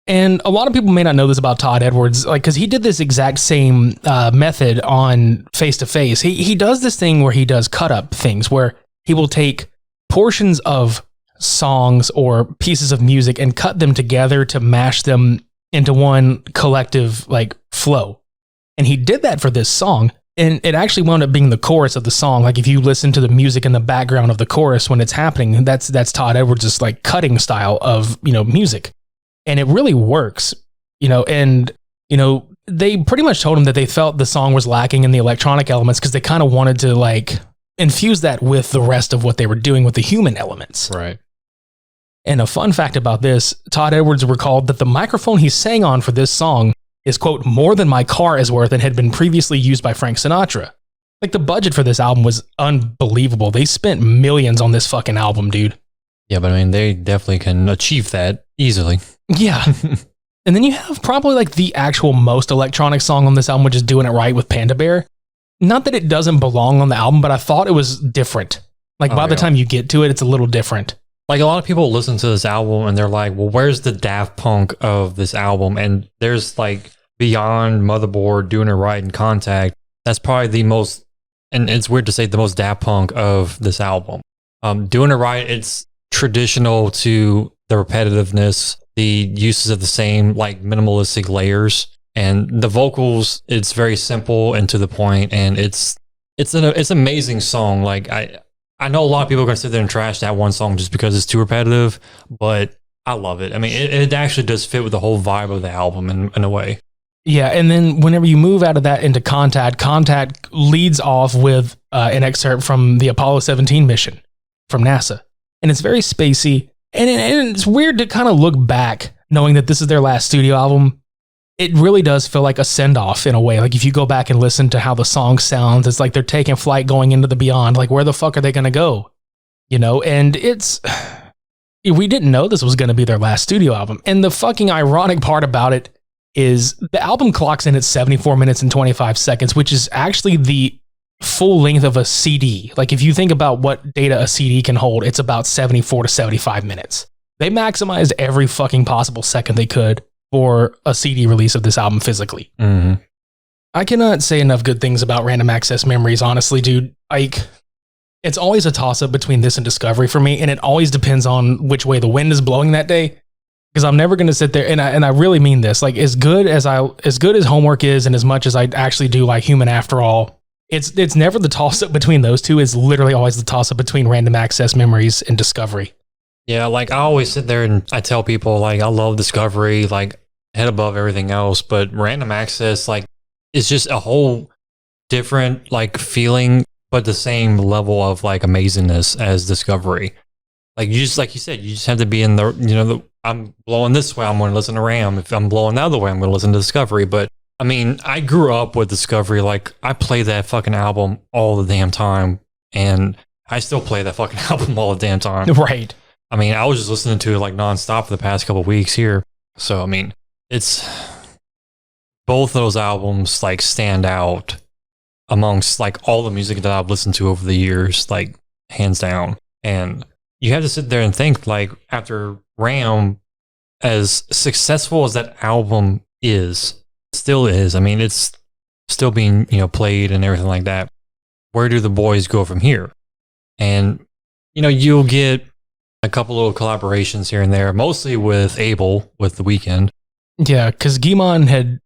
And a lot of people may not know this about Todd Edwards, like, because he did this exact same method on Face to Face. He does this thing where he does cut up things where he will take portions of songs or pieces of music and cut them together to mash them into one collective like flow. And he did that for this song. And it actually wound up being the chorus of the song. Like, if you listen to the music in the background of the chorus when it's happening, that's Todd Edwards' like cutting style of, music. And it really works, and, they pretty much told him that they felt the song was lacking in the electronic elements because they kind of wanted to like infuse that with the rest of what they were doing with the human elements. Right. And a fun fact about this, Todd Edwards recalled that the microphone he sang on for this song is, quote, more than my car is worth and had been previously used by Frank Sinatra. Like, the budget for this album was unbelievable. They spent millions on this fucking album, dude. Yeah, but I mean, they definitely can achieve that easily. Yeah. And then you have probably like the actual most electronic song on this album, which is Doing It Right with Panda Bear. Not that it doesn't belong on the album, but I thought it was different. Like, by the time you get to it, it's a little different. Like, a lot of people listen to this album and they're like, well, where's the Daft Punk of this album? And there's like Beyond, Motherboard, Doing It Right, and Contact. That's probably the most, and it's weird to say, the most Daft Punk of this album. Doing It Right, it's traditional to the repetitiveness, the uses of the same like minimalistic layers, and the vocals, it's very simple and to the point, and it's an amazing song. Like, I know a lot of people are going to sit there and trash that one song just because it's too repetitive, but I love it. I mean, it actually does fit with the whole vibe of the album in a way. Yeah, and then whenever you move out of that into Contact leads off with an excerpt from the Apollo 17 mission from NASA. And it's very spacey. And it's weird to kind of look back knowing that this is their last studio album. It really does feel like a send-off in a way. Like if you go back and listen to how the song sounds, it's like they're taking flight going into the beyond. Like where the fuck are they going to go? You know, and we didn't know this was going to be their last studio album. And the fucking ironic part about it is the album clocks in at 74 minutes and 25 seconds, which is actually the full length of a CD. Like if you think about what data a CD can hold, it's about 74 to 75 minutes. They maximized every fucking possible second they could for a CD release of this album physically. Mm-hmm. I cannot say enough good things about Random Access Memories, honestly, dude. Like, it's always a toss-up between this and Discovery for me, and it always depends on which way the wind is blowing that day. Because I'm never going to sit there, and I really mean this. Like, as good as Homework is, and as much as I actually do like Human After All, it's never the toss-up between those two. It's literally always the toss-up between Random Access Memories and Discovery. Yeah, like I always sit there and I tell people like I love Discovery, like head above everything else, but Random Access like is just a whole different like feeling, but the same level of like amazingness as Discovery. Like you just, like you said, you just have to be in the, you know, I'm blowing this way, I'm going to listen to Ram. If I'm blowing the other way, I'm going to listen to Discovery. But I mean, I grew up with Discovery. Like I play that fucking album all the damn time, and I still play that fucking album all the damn time. Right. I mean, I was just listening to it like nonstop for the past couple of weeks here. So, I mean, it's both those albums like stand out amongst like all the music that I've listened to over the years, like hands down. And you have to sit there and think like after Ram, as successful as that album still is. I mean, it's still being, you know, played and everything like that. Where do the boys go from here? And, you know, you'll get a couple little collaborations here and there, mostly with Abel, with The Weeknd. Yeah, because Guimon had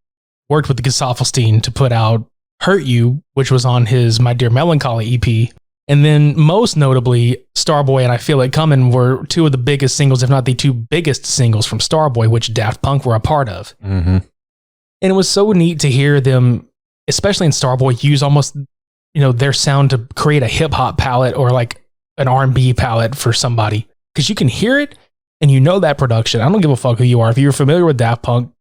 worked with the Gesaffelstein to put out Hurt You, which was on his My Dear Melancholy EP. And then most notably, Starboy and I Feel It Coming were two of the biggest singles, if not the two biggest singles from Starboy, which Daft Punk were a part of. Mm-hmm. And it was so neat to hear them, especially in Starboy, use almost, you know, their sound to create a hip hop palette or like an R&B palette for somebody. Because you can hear it and you know that production. I don't give a fuck who you are. If you're familiar with Daft Punk,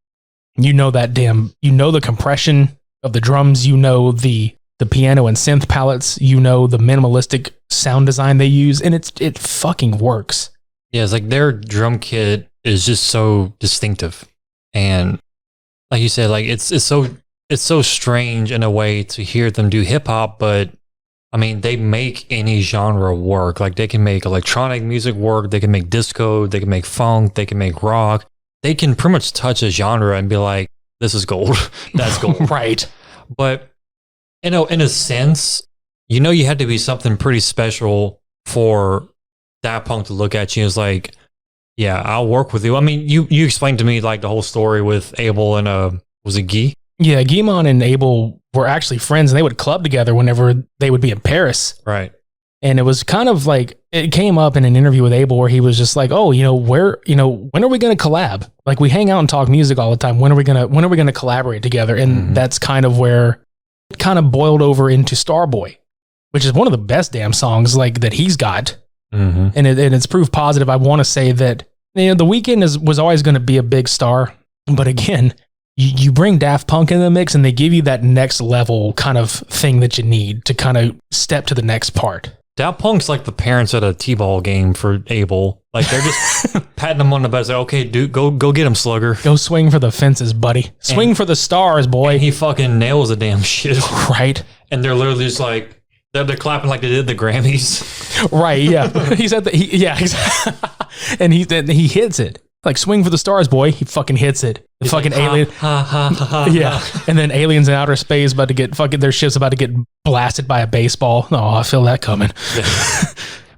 you know the compression of the drums, you know the piano and synth palettes, you know the minimalistic sound design they use, and it fucking works. Yeah, it's like their drum kit is just so distinctive. And like you said, like it's so strange in a way to hear them do hip hop, but I mean, they make any genre work. Like they can make electronic music work, they can make disco, they can make funk, they can make rock. They can pretty much touch a genre and be like, this is gold. That's gold. Right. But you know, in a sense, you know, you had to be something pretty special for Daft Punk to look at you as like, yeah, I'll work with you. I mean, you explained to me like the whole story with Abel and was it Guy? Yeah, Guimon and Abel were actually friends, and they would club together whenever they would be in Paris. Right. And it was kind of like, it came up in an interview with Abel where he was just like, oh, when are we going to collab? Like we hang out and talk music all the time. When are we going to collaborate together? And that's kind of where it kind of boiled over into Starboy, which is one of the best damn songs like that he's got. Mm-hmm. And it's proof positive. I want to say that, you know, The Weeknd was always going to be a big star. But again, you bring Daft Punk in the mix and they give you that next level kind of thing that you need to kind of step to the next part. Daft Punk's like the parents at a t-ball game for Abel. Like they're just patting him on the back, like, okay, dude, go get him, slugger. Go swing for the fences, buddy. Swing for the stars, boy. And he fucking nails the damn shit. Right. And they're literally just like, they're clapping like they did the Grammys. Right, yeah. He's at and he hits it. Like, swing for the stars, boy. He fucking hits it. The fucking like, alien. Yeah. And then aliens in outer space about to get their ship's about to get blasted by a baseball. Oh, I feel that coming. Yeah.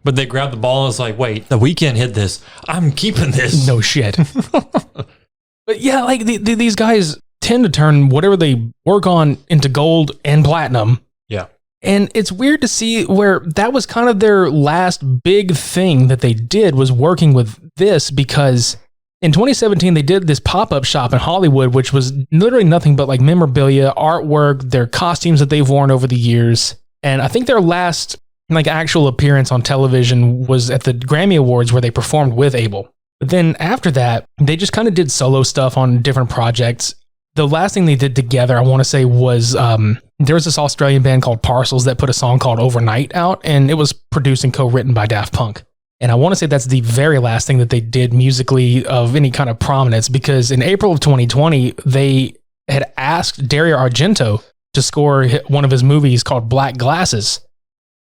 But they grab the ball and it's like, wait, The Weeknd hit this. I'm keeping this. No shit. But yeah, like these guys tend to turn whatever they work on into gold and platinum. Yeah. And it's weird to see where that was kind of their last big thing that they did was working with this, because in 2017, they did this pop-up shop in Hollywood, which was literally nothing but like memorabilia, artwork, their costumes that they've worn over the years. And I think their last like actual appearance on television was at the Grammy Awards where they performed with Abel. But then after that, they just kind of did solo stuff on different projects. The last thing they did together, I want to say, was there was this Australian band called Parcels that put a song called Overnight out, and it was produced and co-written by Daft Punk. And I want to say that's the very last thing that they did musically of any kind of prominence, because in April of 2020, they had asked Dario Argento to score one of his movies called Black Glasses.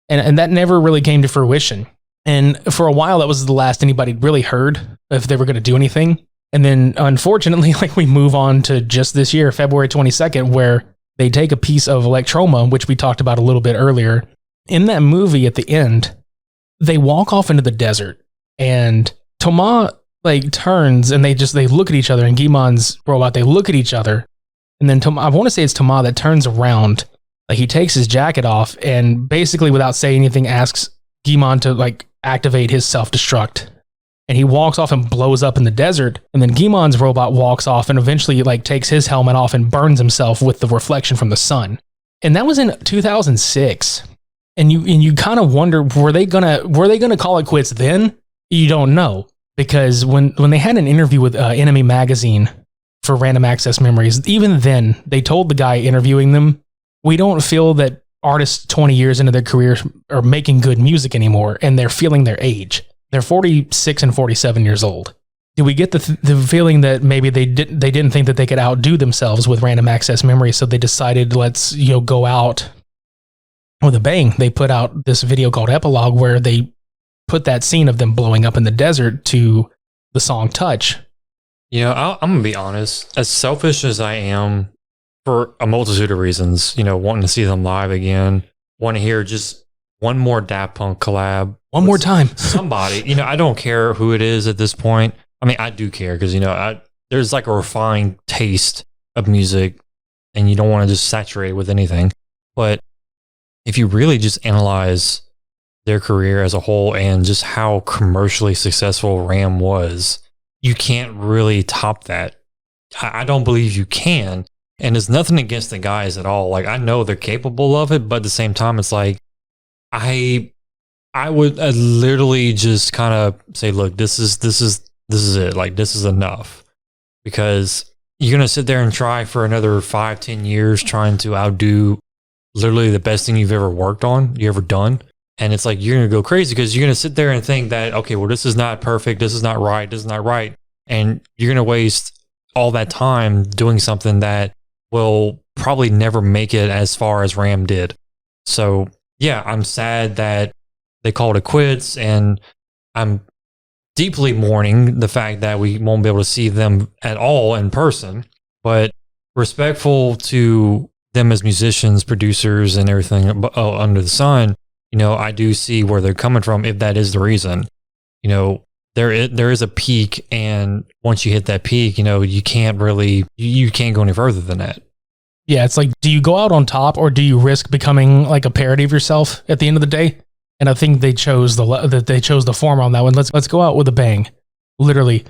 And that never really came to fruition. And for a while, that was the last anybody really heard if they were going to do anything. And then unfortunately, like we move on to just this year, February 22nd, where they take a piece of Electroma, which we talked about a little bit earlier. In that movie at the end, they walk off into the desert and Thomas like turns and they look at each other, and Guimond's robot, they look at each other. And then I want to say it's Thomas that turns around. Like he takes his jacket off and basically without saying anything asks Guimond to like activate his self-destruct. And he walks off and blows up in the desert. And then Guimond's robot walks off and eventually like takes his helmet off and burns himself with the reflection from the sun. And that was in 2006. And you kind of wonder, were they gonna call it quits then? You don't know, because when they had an interview with Enemy Magazine for Random Access Memories, even then they told the guy interviewing them, we don't feel that artists 20 years into their career are making good music anymore, and they're feeling their age. They're 46 and 47 years old. Do we get the feeling that maybe they didn't think that they could outdo themselves with Random Access Memories, so they decided let's go out with a bang? They put out this video called Epilogue where they put that scene of them blowing up in the desert to the song Touch. I'm gonna be honest. As selfish as I am, for a multitude of reasons, wanting to see them live again, want to hear just one more Daft Punk collab. One more time. Somebody, I don't care who it is at this point. I mean, I do care because, there's like a refined taste of music and you don't want to just saturate it with anything. But if you really just analyze their career as a whole and just how commercially successful Ram was, you can't really top that. I don't believe you can. And there's nothing against the guys at all. Like, I know they're capable of it, but at the same time, it's like, I would literally just kind of say, look, this is it. Like, this is enough, because you're going to sit there and try for another 5-10 years trying to outdo literally the best thing you've ever worked on, you ever done. And it's like, you're going to go crazy because you're going to sit there and think that, okay, well, this is not perfect. This is not right. This is not right. And you're going to waste all that time doing something that will probably never make it as far as Ram did. So yeah, I'm sad that they called it quits, and I'm deeply mourning the fact that we won't be able to see them at all in person, but respectful to them as musicians, producers, and everything under the sun. I do see where they're coming from if that is the reason. There is a peak, and once you hit that peak, you can't go any further than that. Yeah, it's like, do you go out on top or do you risk becoming like a parody of yourself at the end of the day? And I think they chose the former on that one. Let's go out with a bang, literally.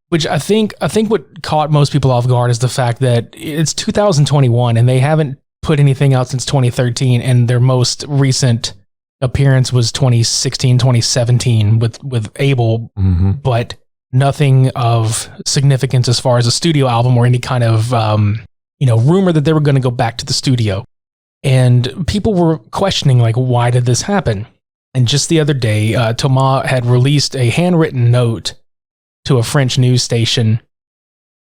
Which I think what caught most people off guard is the fact that it's 2021 and they haven't put anything out since 2013, and their most recent appearance was 2016, 2017 with Abel, but nothing of significance as far as a studio album or any kind of rumor that they were going to go back to the studio. And people were questioning, like, why did this happen? And just the other day, Thomas had released a handwritten note to a French news station,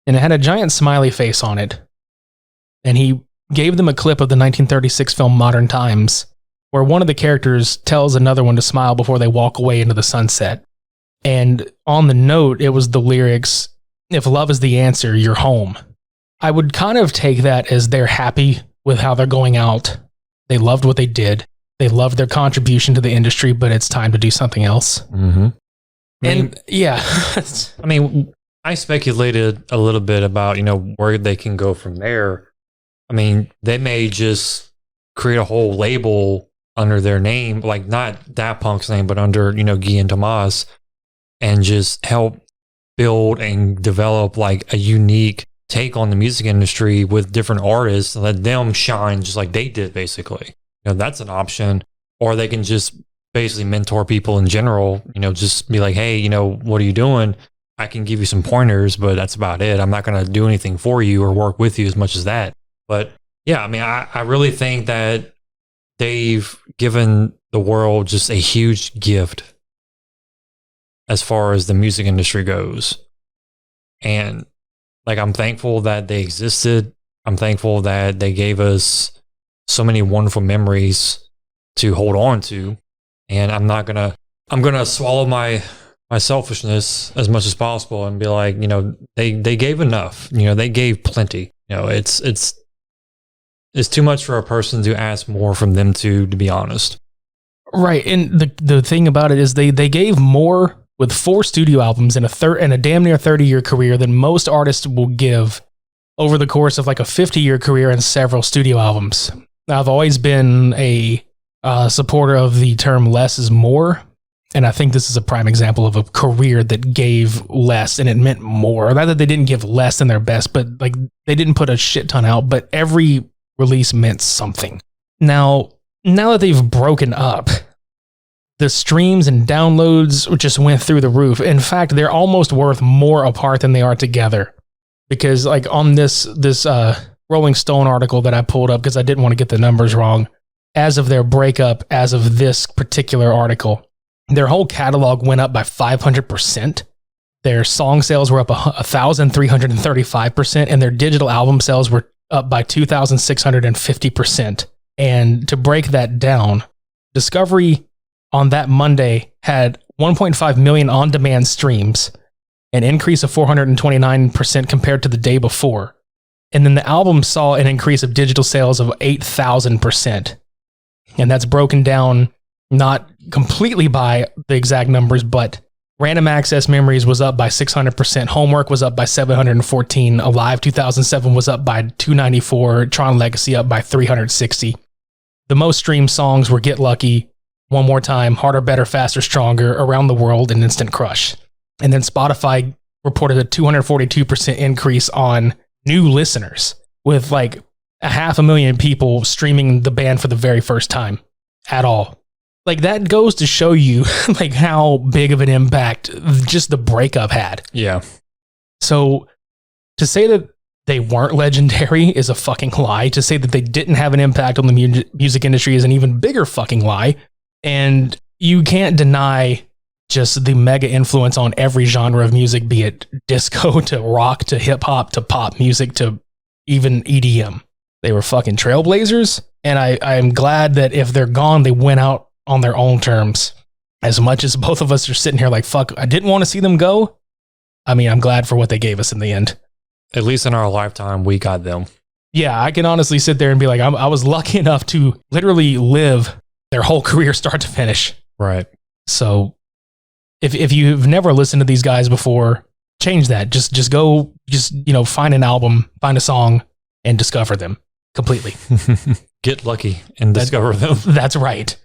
and it had a giant smiley face on it. And he gave them a clip of the 1936 film Modern Times, where one of the characters tells another one to smile before they walk away into the sunset. And on the note, it was the lyrics, "If love is the answer, you're home." I would kind of take that as they're happy with how they're going out. They loved what they did. They loved their contribution to the industry, but it's time to do something else. And yeah. I speculated a little bit about, where they can go from there. They may just create a whole label under their name, like not Daft Punk's name, but under, Guy and Thomas, and just help build and develop like a unique take on the music industry with different artists and let them shine just like they did, basically. That's an option. or they can just basically mentor people in general, just be like, hey, what are you doing? I can give you some pointers, but that's about it. I'm not going to do anything for you or work with you as much as that. But yeah, I mean, I really think that they've given the world just a huge gift as far as the music industry goes. And like, I'm thankful that they existed. I'm thankful that they gave us so many wonderful memories to hold on to. And I'm going to swallow my selfishness as much as possible and be like, they gave enough, they gave plenty. It's too much for a person to ask more from them to be honest. Right. And the thing about it is they gave more with 4 studio albums and a damn near 30-year career than most artists will give over the course of like a 50-year career and several studio albums. Now, I've always been a supporter of the term less is more. And I think this is a prime example of a career that gave less and it meant more. Not that they didn't give less than their best, but like they didn't put a shit ton out, but every release meant something. Now that they've broken up, the streams and downloads just went through the roof. In fact, they're almost worth more apart than they are together. Because like on this Rolling Stone article that I pulled up, because I didn't want to get the numbers wrong, as of their breakup, as of this particular article, their whole catalog went up by 500%. Their song sales were up 1,335%, and their digital album sales were up by 2,650%. And to break that down, Discovery on that Monday had 1.5 million on-demand streams, an increase of 429% compared to the day before. And then the album saw an increase of digital sales of 8,000%. And that's broken down not completely by the exact numbers, but Random Access Memories was up by 600%, Homework was up by 714, Alive 2007 was up by 294, Tron Legacy up by 360. The most streamed songs were Get Lucky, One More Time, Harder, Better, Faster, Stronger, Around the World, and Instant Crush. And then Spotify reported a 242% increase on new listeners, with like 500,000 people streaming the band for the very first time at all. Like that goes to show you like how big of an impact just the breakup had. Yeah. So to say that they weren't legendary is a fucking lie. To say that they didn't have an impact on the music industry is an even bigger fucking lie. And you can't deny just the mega influence on every genre of music, be it disco to rock to hip hop to pop music to even EDM. They were fucking trailblazers. And I'm glad that if they're gone, they went out on their own terms. As much as both of us are sitting here like, fuck, I didn't want to see them go. I mean, I'm glad for what they gave us in the end. At least in our lifetime, we got them. Yeah, I can honestly sit there and be like, I was lucky enough to literally live their whole career start to finish. Right. So if you've never listened to these guys before, change that. Just go, find an album, find a song, and discover them completely. Get lucky and discover them. That's right.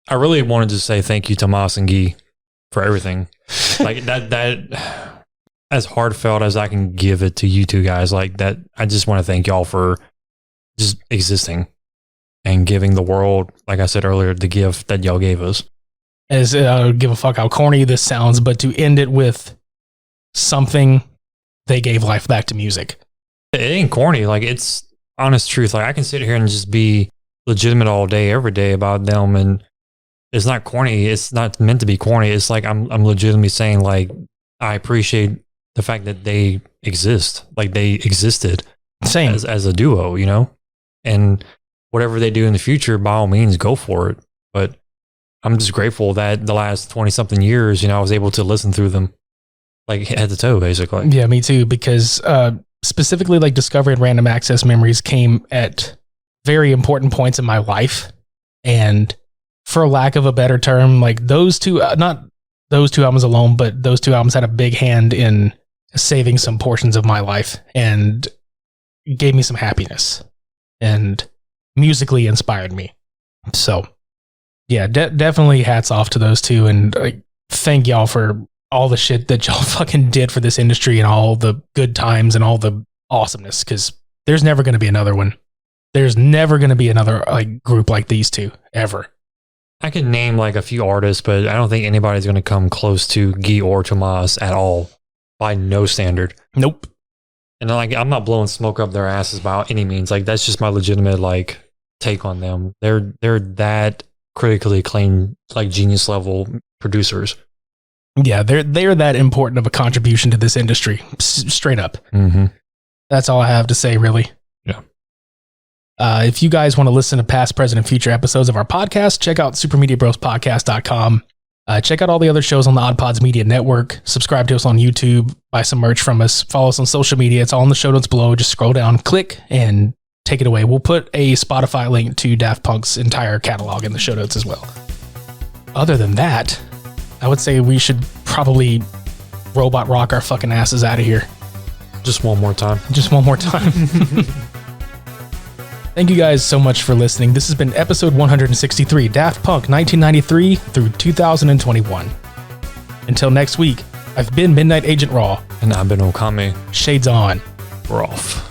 I really wanted to say thank you, Tomas and Guy, for everything. Like that as heartfelt as I can give it to you two guys, like that. I just want to thank y'all for just existing and giving the world, like I said earlier, the gift that y'all gave us. As I don't give a fuck how corny this sounds, but to end it with something, they gave life back to music. It ain't corny. Like, it's honest truth. Like, I can sit here and just be legitimate all day, every day about them, and it's not corny. It's not meant to be corny. It's like I'm legitimately saying, like, I appreciate the fact that they exist. Like, they existed. Same. As a duo, and whatever they do in the future, by all means, go for it. But I'm just grateful that the last 20 something years, I was able to listen through them like head to toe, basically. Yeah, me too. Because specifically, like Discovery and Random Access Memories came at very important points in my life. And for lack of a better term, like those two, not those two albums alone, but those two albums had a big hand in saving some portions of my life and gave me some happiness and musically inspired me. So yeah, definitely hats off to those two. And thank y'all for all the shit that y'all fucking did for this industry and all the good times and all the awesomeness. Cause there's never going to be another one. There's never going to be another group like these two ever. I can name like a few artists, but I don't think anybody's going to come close to Guy or Tomas at all by no standard. Nope. And like, I'm not blowing smoke up their asses by any means. Like, that's just my legitimate like take on them. They're that critically acclaimed, like genius level producers. Yeah, they're that important of a contribution to this industry. Straight up. Mm-hmm. That's all I have to say, really. Yeah. If you guys want to listen to past, present, and future episodes of our podcast, check out supermediabrospodcast.com. Check out all the other shows on the OddPods Media Network. Subscribe to us on YouTube. Buy some merch from us. Follow us on social media. It's all in the show notes below. Just scroll down, click, and take it away. We'll put a Spotify link to Daft Punk's entire catalog in the show notes as well. Other than that, I would say we should probably robot rock our fucking asses out of here. Just one more time. Just one more time. Thank you guys so much for listening. This has been episode 163, Daft Punk 1993 through 2021. Until next week, I've been Midnight Agent Raw. And I've been Okami. Shades on. We're off.